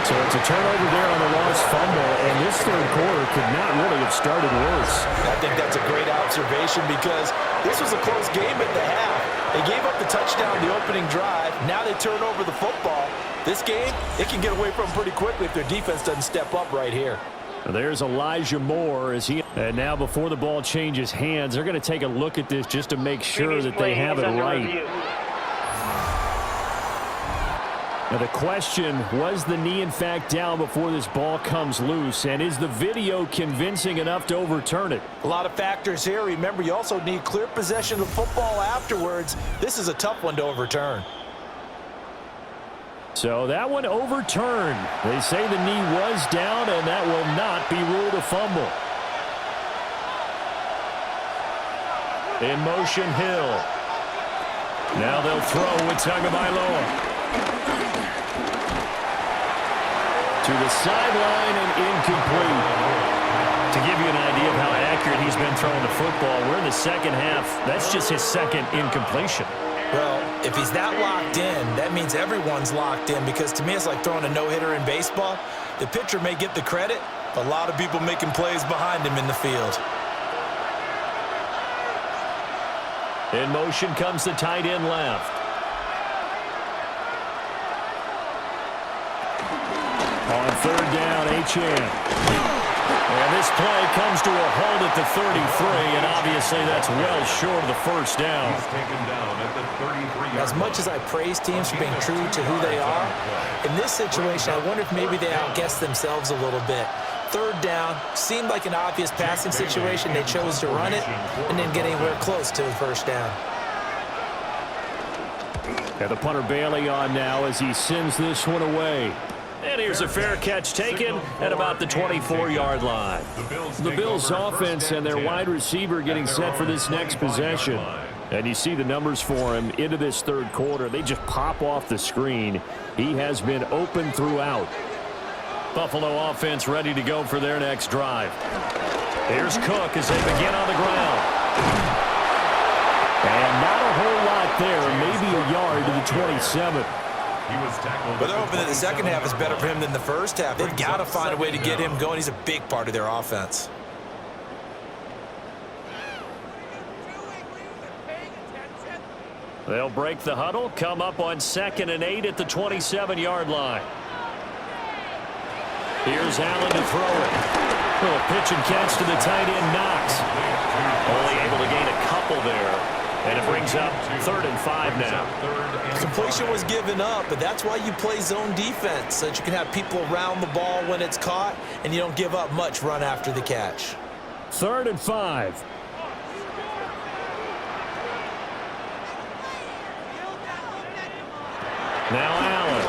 So it's a turnover there on the lost fumble, and this third quarter could not really have started worse. I think that's a great observation because this was a close game at the half. They gave up the touchdown the opening drive. Now they turn over the football. This game, it can get away from them pretty quickly if their defense doesn't step up right here. There's Elijah Moore as he, and now before the ball changes hands, they're going to take a look at this just to make sure that they have it right. Now the question, was the knee in fact down before this ball comes loose, and is the video convincing enough to overturn it? A lot of factors here. Remember, you also need clear possession of football afterwards. This is a tough one to overturn. So that one overturned. They say the knee was down, and that will not be ruled a fumble. In motion, Hill. Now they'll throw with Tagovailoa. To the sideline and incomplete. To give you an idea of how accurate he's been throwing the football, we're in the second half. That's just his second incompletion. Well, if he's that locked in, that means everyone's locked in, because to me it's like throwing a no-hitter in baseball. The pitcher may get the credit, but a lot of people making plays behind him in the field. In motion comes the tight end left. On third down, Achane. And this play comes to a halt at the 33, and obviously that's well short of the first down. He's taken down at the 33-yard line. As much as I praise teams for being true to who they are, in this situation, I wonder if maybe they outguessed themselves a little bit. Third down, seemed like an obvious passing situation. They chose to run it and didn't get anywhere close to the first down. And the punter Bailey on now as he sends this one away. And here's a fair catch taken at about the 24-yard line. The Bills' offense and their wide receiver getting set for this next possession. And you see the numbers for him into this third quarter. They just pop off the screen. He has been open throughout. Buffalo offense ready to go for their next drive. Here's Cook as they begin on the ground. And not a whole lot there, maybe a yard to the 27. But they're hoping that the second half is better for him than the first half. They've got to find a way to get him going. He's a big part of their offense. They'll break the huddle, come up on 2nd and 8 at the 27-yard line. Here's Allen to throw it. A pitch and catch to the tight end, Knox. Only able to gain a couple there. And it brings up 3rd and 5 now. Completion was given up, but that's why you play zone defense, so that you can have people around the ball when it's caught, and you don't give up much run after the catch. 3rd and 5. Now Allen.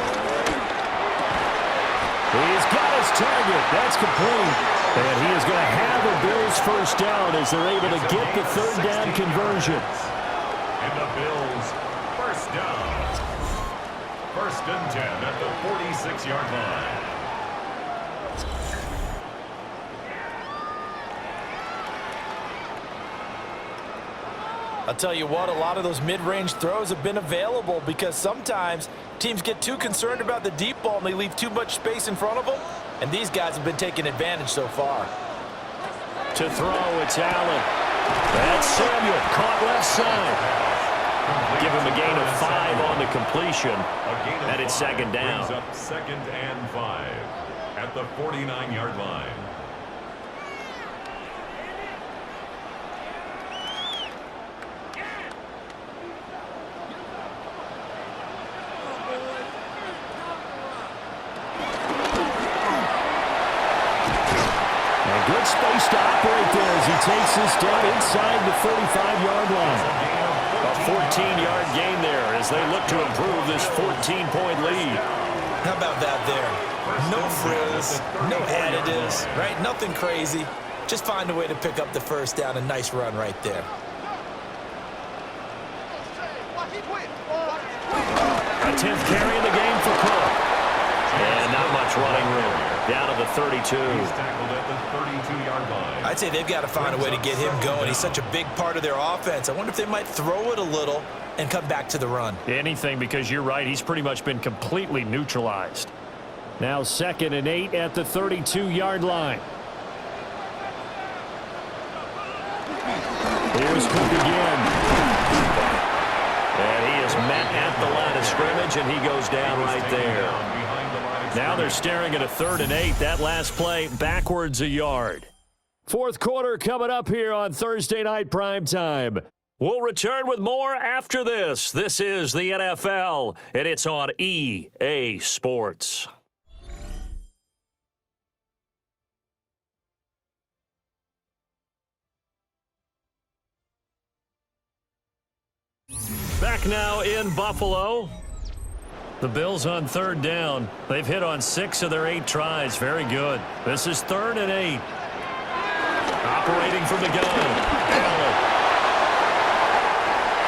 He's got his target. That's complete. And he is going to have a Bills first down as they're able to get the 3rd down conversion. And the Bills first down. 1st and 10 at the 46-yard line. I'll tell you what, a lot of those mid-range throws have been available because sometimes teams get too concerned about the deep ball and they leave too much space in front of them, and these guys have been taking advantage so far. To throw, it's Allen. That's Samuel, caught left side. Give him a gain of 5 on the completion, and it's 2nd down. Brings up 2nd and 5 at the 49-yard line. Good space to operate there as he takes this down inside the 45-yard line. A 14-yard gain there as they look to improve this 14-point lead. How about that there? No frills, no additives, right? Nothing crazy. Just find a way to pick up the first down. A nice run right there. A 10th carry in the game for Cook. And not much running room. Down to the 32. He's tackled at the 32-yard line. I'd say they've got to find a way to get him going. He's such a big part of their offense. I wonder if they might throw it a little and come back to the run. Anything, because you're right. He's pretty much been completely neutralized. Now 2nd and 8 at the 32-yard line. Here's Cook again. And he is met at the line of scrimmage, and he goes down right there. Now they're staring at a 3rd and 8. That last play backwards a yard. Fourth quarter coming up here on Thursday Night Primetime. We'll return with more after this. This is the NFL, and it's on EA Sports. Back now in Buffalo. The Bills on 3rd down. They've hit on 6 of their 8 tries. Very good. This is 3rd and 8. Operating from the gun. Allen.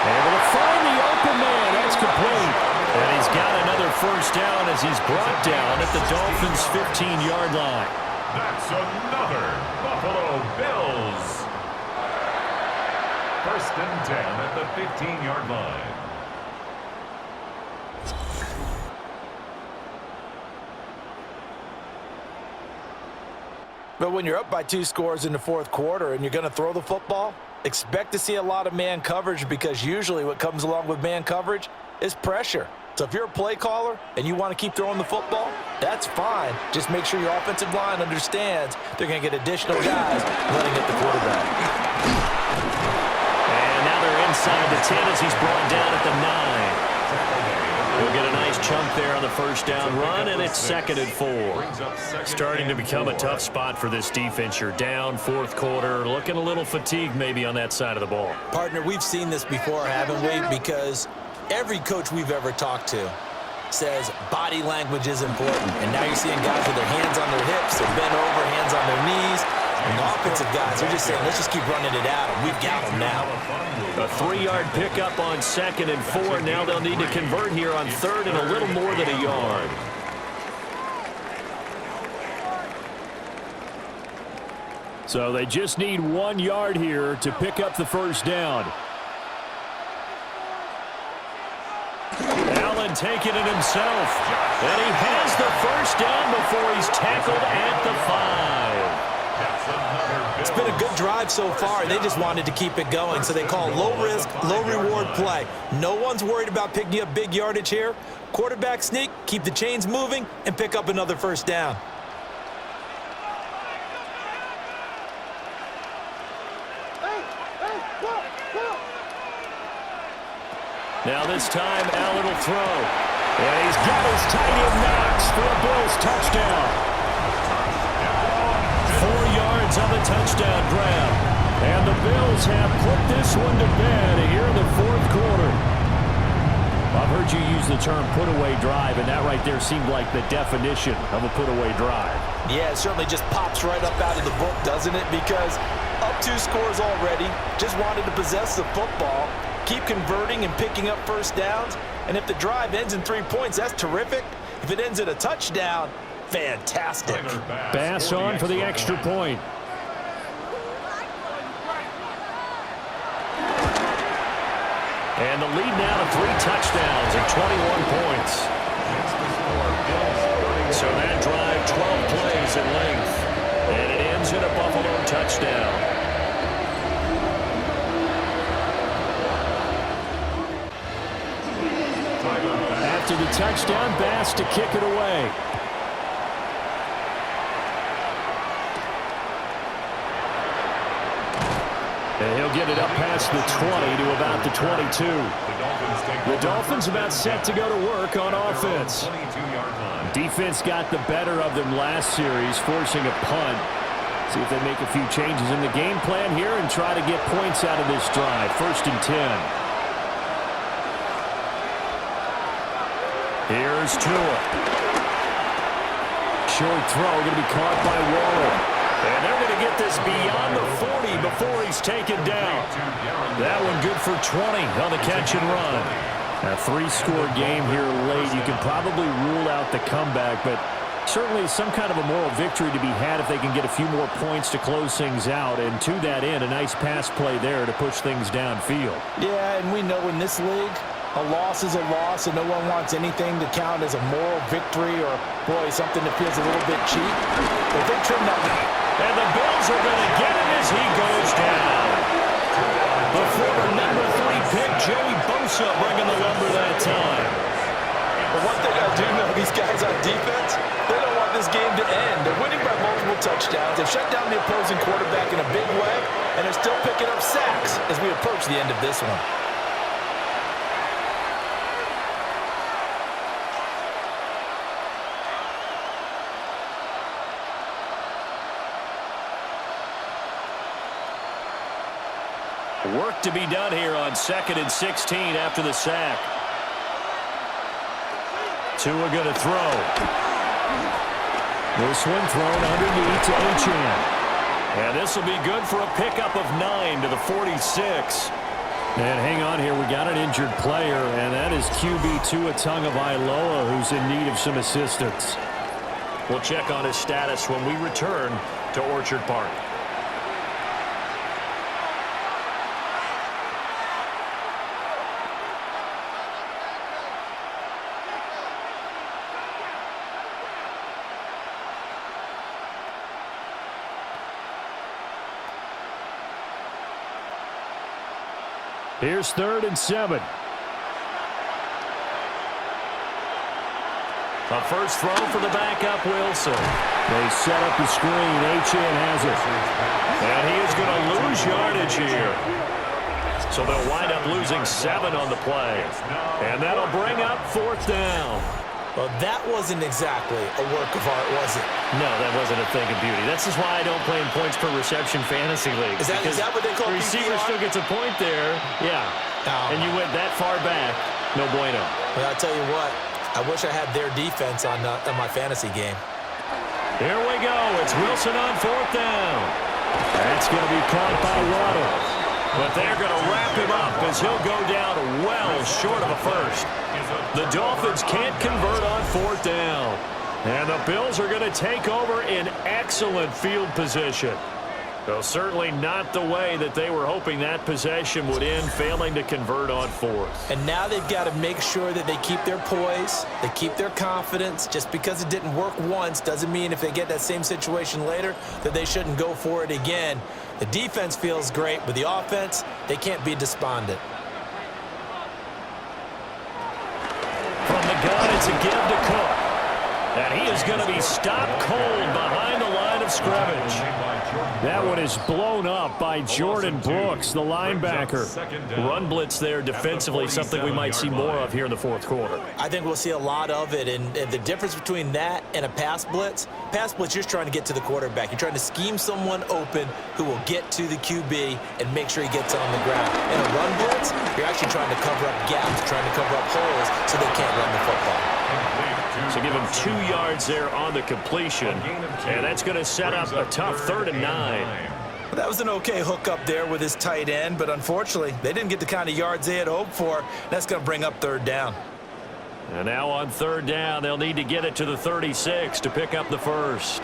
Able to find the open man. That's complete. And he's got another first down as he's brought down at the Dolphins' 15-yard line. That's another Buffalo Bills. 1st and 10 at the 15-yard line. But when you're up by 2 scores in the fourth quarter and you're going to throw the football, expect to see a lot of man coverage, because usually what comes along with man coverage is pressure. So if you're a play caller and you want to keep throwing the football, that's fine. Just make sure your offensive line understands they're going to get additional guys running at the quarterback. And now they're inside the 10 as he's brought down at the 9. He'll get a nice chunk there on the first down run, and it's 2nd and 4. Starting to become a tough spot for this defense. You're down, fourth quarter, looking a little fatigued maybe on that side of the ball. Partner, we've seen this before, haven't we? Because every coach we've ever talked to says body language is important. And now you're seeing guys with their hands on their hips, they're bent over, hands on their knees. And the offensive guys are just saying, let's just keep running it at them. We've got them now. A 3-yard pickup on 2nd and 4. Now they'll need to convert here on 3rd and a little more than a yard. So they just need 1 yard here to pick up the first down. Allen taking it himself. And he has the first down before he's tackled at the 5. It's been a good drive so far. They just wanted to keep it going, so they call low-risk, low-reward play. No one's worried about picking up big yardage here. Quarterback sneak, keep the chains moving, and pick up another first down. Now this time, Allen will throw. And he's got his tight end Knox for a Bills touchdown. 4 yards on the touchdown grab. And the Bills have put this one to bed here in the fourth quarter. I've heard you use the term put-away drive, and that right there seemed like the definition of a put-away drive. Yeah, it certainly just pops right up out of the book, doesn't it? Because up 2 scores already, just wanted to possess the football, keep converting and picking up first downs. And if the drive ends in 3 points, that's terrific. If it ends in a touchdown, fantastic. Bass on for the extra point. And the lead now to 3 touchdowns and 21 points. So that drive, 12 plays in length. And it ends in a Buffalo touchdown. After the touchdown, Bass to kick it away. And he'll get it up past the 20 to about the 22. The Dolphins about set to go to work on offense. Defense got the better of them last series, forcing a punt. See if they make a few changes in the game plan here and try to get points out of this drive. 1st and 10. Here's Tua. Short throw, going to be caught by Waller. And they're going to get this beyond the 40 before he's taken down. That one good for 20 on the catch and run. A 3-score game here late. You can probably rule out the comeback, but certainly some kind of a moral victory to be had if they can get a few more points to close things out. And to that end, a nice pass play there to push things downfield. Yeah, and we know in this league, A loss is a loss, and no one wants anything to count as a moral victory or, boy, something that feels a little bit cheap. But they trim that. And the Bills are going to get him as he goes down. The former number 3 pick, Joey Bosa, bringing the lumber that time. But one thing I do know, these guys on defense, they don't want this game to end. They're winning by multiple touchdowns. They've shut down the opposing quarterback in a big way, and they're still picking up sacks as we approach the end of this one. Work to be done here on 2nd and 16 after the sack. Tua going to throw. This one thrown underneath to Achane. And this will be good for a pickup of 9 to the 46. And hang on here, we got an injured player, and that is QB Tua Tagovailoa, who's in need of some assistance. We'll check on his status when we return to Orchard Park. Here's 3rd and 7. A first throw for the backup, Wilson. They set up the screen. Achane has it. And he is going to lose yardage here. So they'll wind up losing 7 on the play. And that'll bring up 4th down. Well, that wasn't exactly a work of art, was it? No, that wasn't a thing of beauty. That's just why I don't play in points per reception fantasy league. Is that what they call the receiver PPR? still gets a point there. Yeah. Oh. And you went that far back. No bueno. Well, I'll tell you what. I wish I had their defense on my fantasy game. Here we go. It's Wilson on 4th down. That's going to be caught by Waddle. But they're going to wrap him up as he'll go down well short of a first. The Dolphins can't convert on 4th down. And the Bills are going to take over in excellent field position. Though certainly not the way that they were hoping that possession would end, failing to convert on 4th. And now they've got to make sure that they keep their poise, they keep their confidence. Just because it didn't work once doesn't mean if they get that same situation later that they shouldn't go for it again. The defense feels great, but the offense, they can't be despondent. From the gun, it's a give to Cook. And he is going to be stopped cold behind the line of scrimmage. That one is blown up by Jordan Brooks, the linebacker. Run blitz there defensively, something we might see more of here in the 4th quarter. I think we'll see a lot of it, and the difference between that and a pass blitz, you're just trying to get to the quarterback. You're trying to scheme someone open who will get to the QB and make sure he gets on the ground. In a run blitz, you're actually trying to cover up gaps, trying to cover up holes so they can't run the football. So give him 2 yards there on the completion, and that's going to set up a tough 3rd and 9. Well, that was an okay hook up there with his tight end, but unfortunately, they didn't get the kind of yards they had hoped for. That's going to bring up 3rd down. And now on 3rd down, they'll need to get it to the 36 to pick up the first.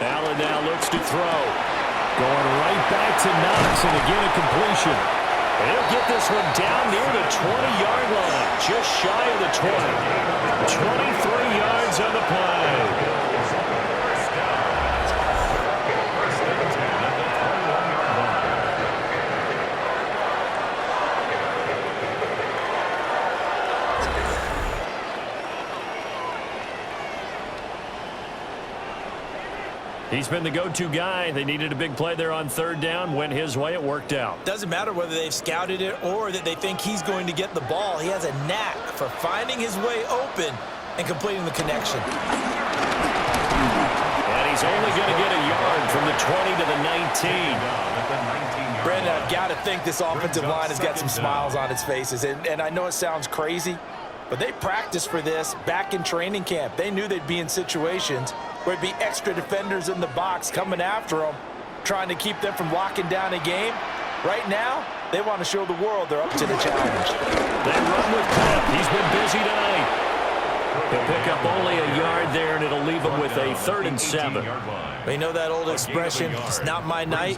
Allen now looks to throw. Going right back to Knox, and again a completion. And he'll get this one down near the 20-yard line, just shy of the 20. 23 yards on the play. He's been the go-to guy. They needed a big play there on 3rd down. Went his way. It worked out. Doesn't matter whether they've scouted it or that they think he's going to get the ball. He has a knack for finding his way open and completing the connection. And he's only going to get a yard from the 20 to the 19. Brandon, I've got to think this offensive line has got some smiles on its faces. And I know it sounds crazy, but they practiced for this back in training camp. They knew they'd be in situations where there'd be extra defenders in the box coming after them, trying to keep them from locking down a game. Right now, they want to show the world they're up to the challenge. They run with Pep. He's been busy tonight. He'll pick up only a yard there, and it'll leave him with a 3rd and 7. You know that old expression, it's not my night?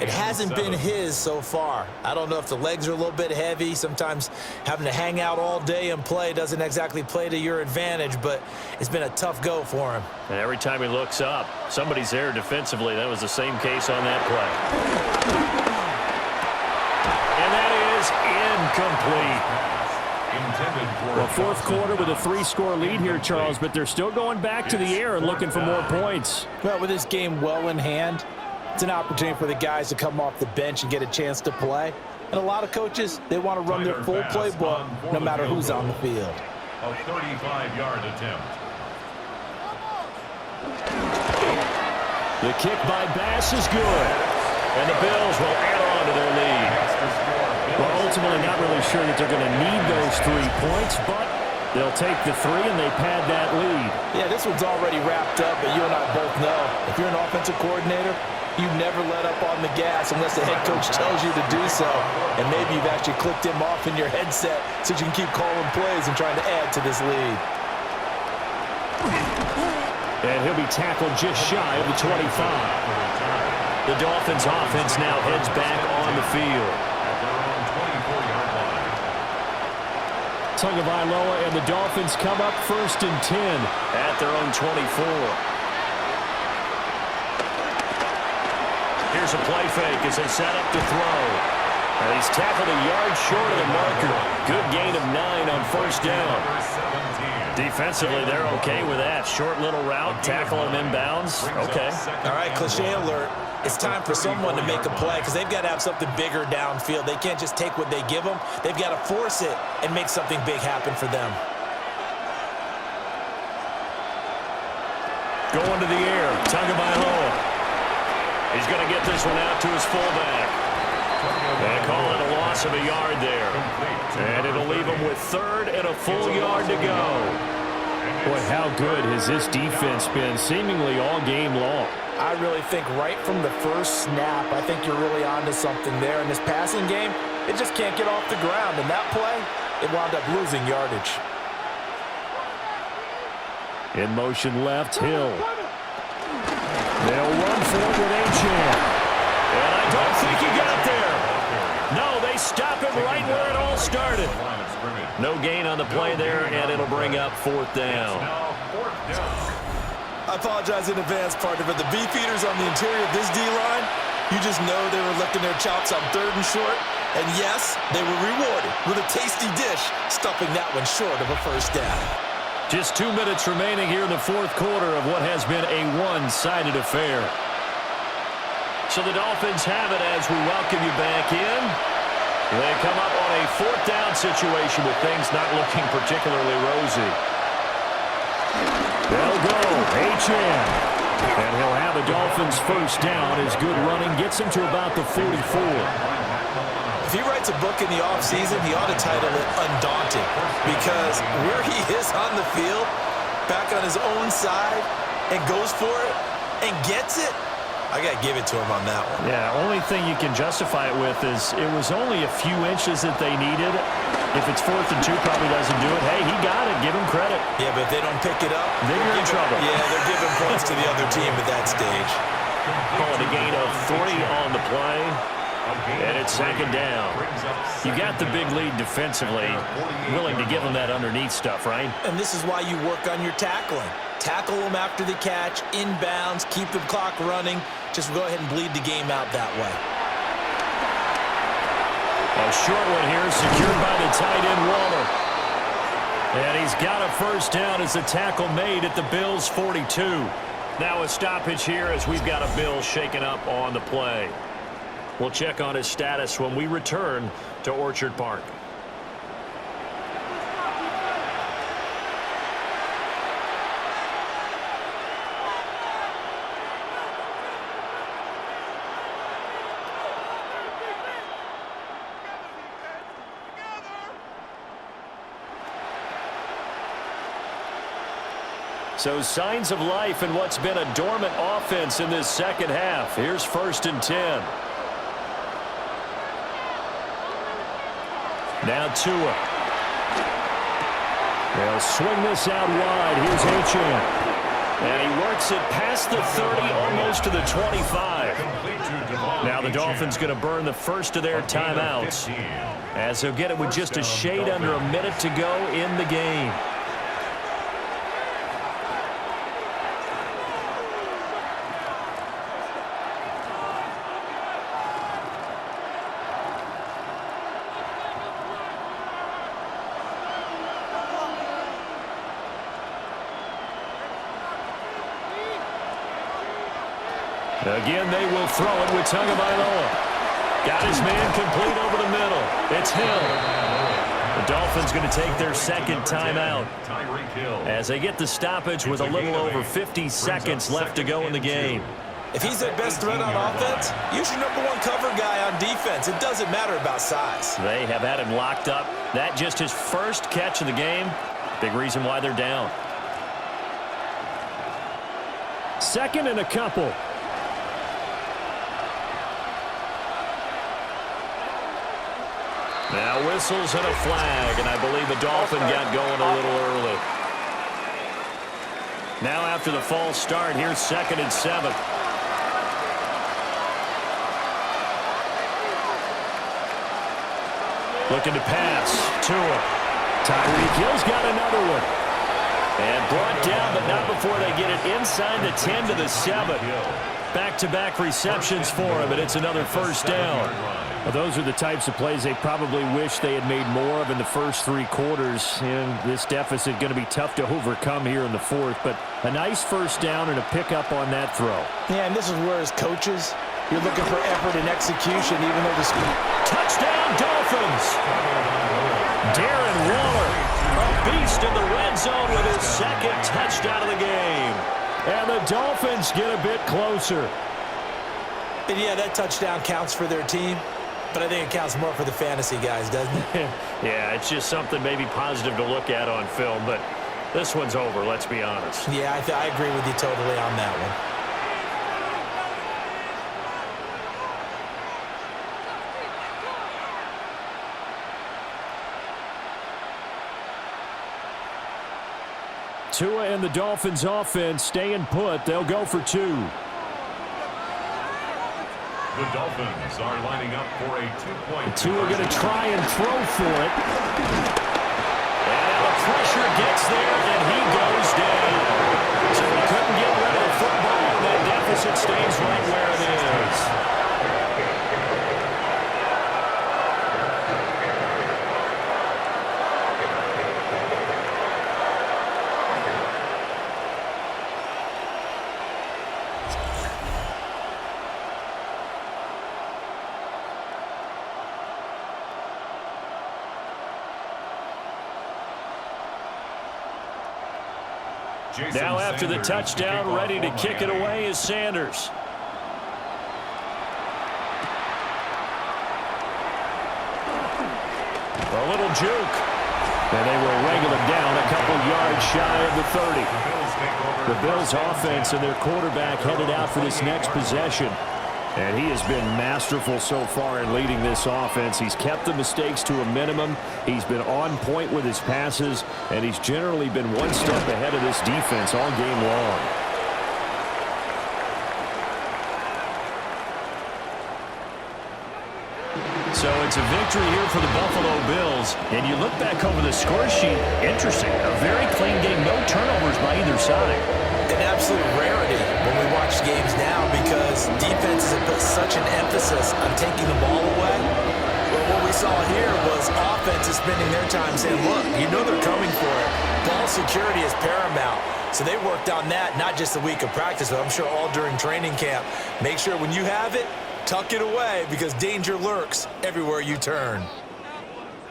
It hasn't been his so far. I don't know if the legs are a little bit heavy. Sometimes having to hang out all day and play doesn't exactly play to your advantage, but it's been a tough go for him. And every time he looks up, somebody's there defensively. That was the same case on that play. And that is incomplete. Well, fourth quarter with a 3-score lead here, Charles, but they're still going back to the air and looking for more points. Well, with this game well in hand, it's an opportunity for the guys to come off the bench and get a chance to play. And a lot of coaches, they want to run their full playbook no matter who's on the field. A 35-yard attempt. The kick by Bass is good. And the Bills will add on to their lead. Well, ultimately not really sure that they're going to need those 3 points, but they'll take the 3 and they pad that lead. Yeah, this one's already wrapped up, but you and I both know if you're an offensive coordinator, you never let up on the gas unless the head coach tells you to do so. And maybe you've actually clicked him off in your headset so you can keep calling plays and trying to add to this lead. And he'll be tackled just shy of the 25. The Dolphins offense now heads back on the field. Tagovailoa and the Dolphins come up 1st and 10 at their own 24. Here's a play fake as they set up to throw. And he's tackled a yard short of the marker. Good gain of 9 on 1st down. Defensively, they're okay with that. Short little route, tackle him inbounds. Okay. All right, cliche alert. It's time for someone to make a play because they've got to have something bigger downfield. They can't just take what they give them. They've got to force it and make something big happen for them. Going to the air, Tagovailoa. He's going to get this one out to his fullback. They call it a loss of a yard there. And it'll leave him with 3rd and a full yard to go. Boy, how good has this defense been seemingly all game long? I really think right from the first snap, I think you're really onto something there. In this passing game, it just can't get off the ground. And that play, it wound up losing yardage. In motion left, Hill. They'll run for it with Achan. And I don't think he got there. No, they stop him right where it all started. No gain on the play there, and it'll bring up 4th down. I apologize in advance, partner, but the beefeaters on the interior of this D-line, you just know they were lifting their chops on 3rd and short. And yes, they were rewarded with a tasty dish, stuffing that one short of a 1st down. Just 2 minutes remaining here in the 4th quarter of what has been a one-sided affair. So the Dolphins have it as we welcome you back in. They come up on a 4th down situation with things not looking particularly rosy. They'll go, Achan. And he'll have the Dolphins 1st down. His good running gets him to about the 44. If he writes a book in the offseason, he ought to title it Undaunted, because where he is on the field, back on his own side, and goes for it, and gets it, I got to give it to him on that one. Yeah, only thing you can justify it with is it was only a few inches that they needed. If it's 4th and 2, probably doesn't do it. Hey, he got it. Give him credit. Yeah, but if they don't pick it up, then you're in trouble. Yeah, they're giving points to the other team at that stage. Call it a gain of 3 on the play. And it's 2nd down. You got the big lead defensively, willing to give them that underneath stuff, right? And this is why you work on your tackling. Tackle them after the catch, inbounds, keep the clock running. Just go ahead and bleed the game out that way. A short one here, secured by the tight end, Waller. And he's got a 1st down as the tackle made at the Bills' 42. Now a stoppage here as we've got a Bills shaken up on the play. We'll check on his status when we return to Orchard Park. So signs of life in what's been a dormant offense in this 2nd half. Here's 1st and 10. Now Tua. They'll swing this out wide. Here's Achane. And he works it past the 30, almost to the 25. Now the Dolphins going to burn the first of their timeouts, as they'll get it with just a shade under a minute to go in the game. Again, they will throw it with Tagovailoa. Got his man complete over the middle. It's Hill. The Dolphins going to take their second timeout as they get the stoppage with a little over 50 seconds left to go in the game. If he's their best threat on offense, use your #1 cover guy on defense. It doesn't matter about size. They have had him locked up. That just his first catch of the game. Big reason why they're down. Second and a couple. Now whistles and a flag, and I believe the Dolphin got going a little early. Now after the false start, here's 2nd and 7. Looking to pass. Tua. Tyreek Hill's got another one. And brought down, but not before they get it inside the 10 to the 7. Back-to-back receptions for him, and it's another first down. Well, those are the types of plays they probably wish they had made more of in the first 3 quarters. And this deficit going to be tough to overcome here in the 4th. But a nice first down and a pickup on that throw. Yeah, and this is where as coaches, you're looking for effort and execution, even though the touchdown Dolphins. Darren Waller, a beast in the red zone with his 2nd touchdown of the game. And the Dolphins get a bit closer. And yeah, that touchdown counts for their team, but I think it counts more for the fantasy guys, doesn't it? Yeah, it's just something maybe positive to look at on film, but this one's over, let's be honest. Yeah, I agree with you totally on that one. Tua and the Dolphins offense staying put. They'll go for 2. The Dolphins are lining up for a 2-point. Tua going to try and throw for it. And the pressure gets there, and he goes down. So he couldn't get rid of the football, and that deficit stays right where it is. Now after the touchdown, ready to kick it away is Sanders. A little juke. And they will wrangle him down a couple yards shy of the 30. The Bills offense and their quarterback headed out for this next possession. And he has been masterful so far in leading this offense. He's kept the mistakes to a minimum. He's been on point with his passes, and he's generally been one step ahead of this defense all game long. So it's a victory here for the Buffalo Bills. And you look back over the score sheet, interesting. A very clean game, no turnovers by either side. An absolute rarity when we watch games now because defenses have put such an emphasis on taking the ball away. But what we saw here was offenses spending their time saying, look, you know they're coming for it. Ball security is paramount. So they worked on that, not just a week of practice, but I'm sure all during training camp. Make sure when you have it, tuck it away because danger lurks everywhere you turn.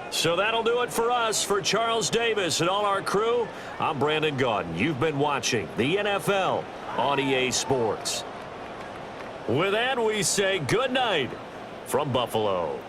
So that'll do it for us. For Charles Davis and all our crew, I'm Brandon Gaudin. You've been watching the NFL on EA Sports. With that, we say good night from Buffalo.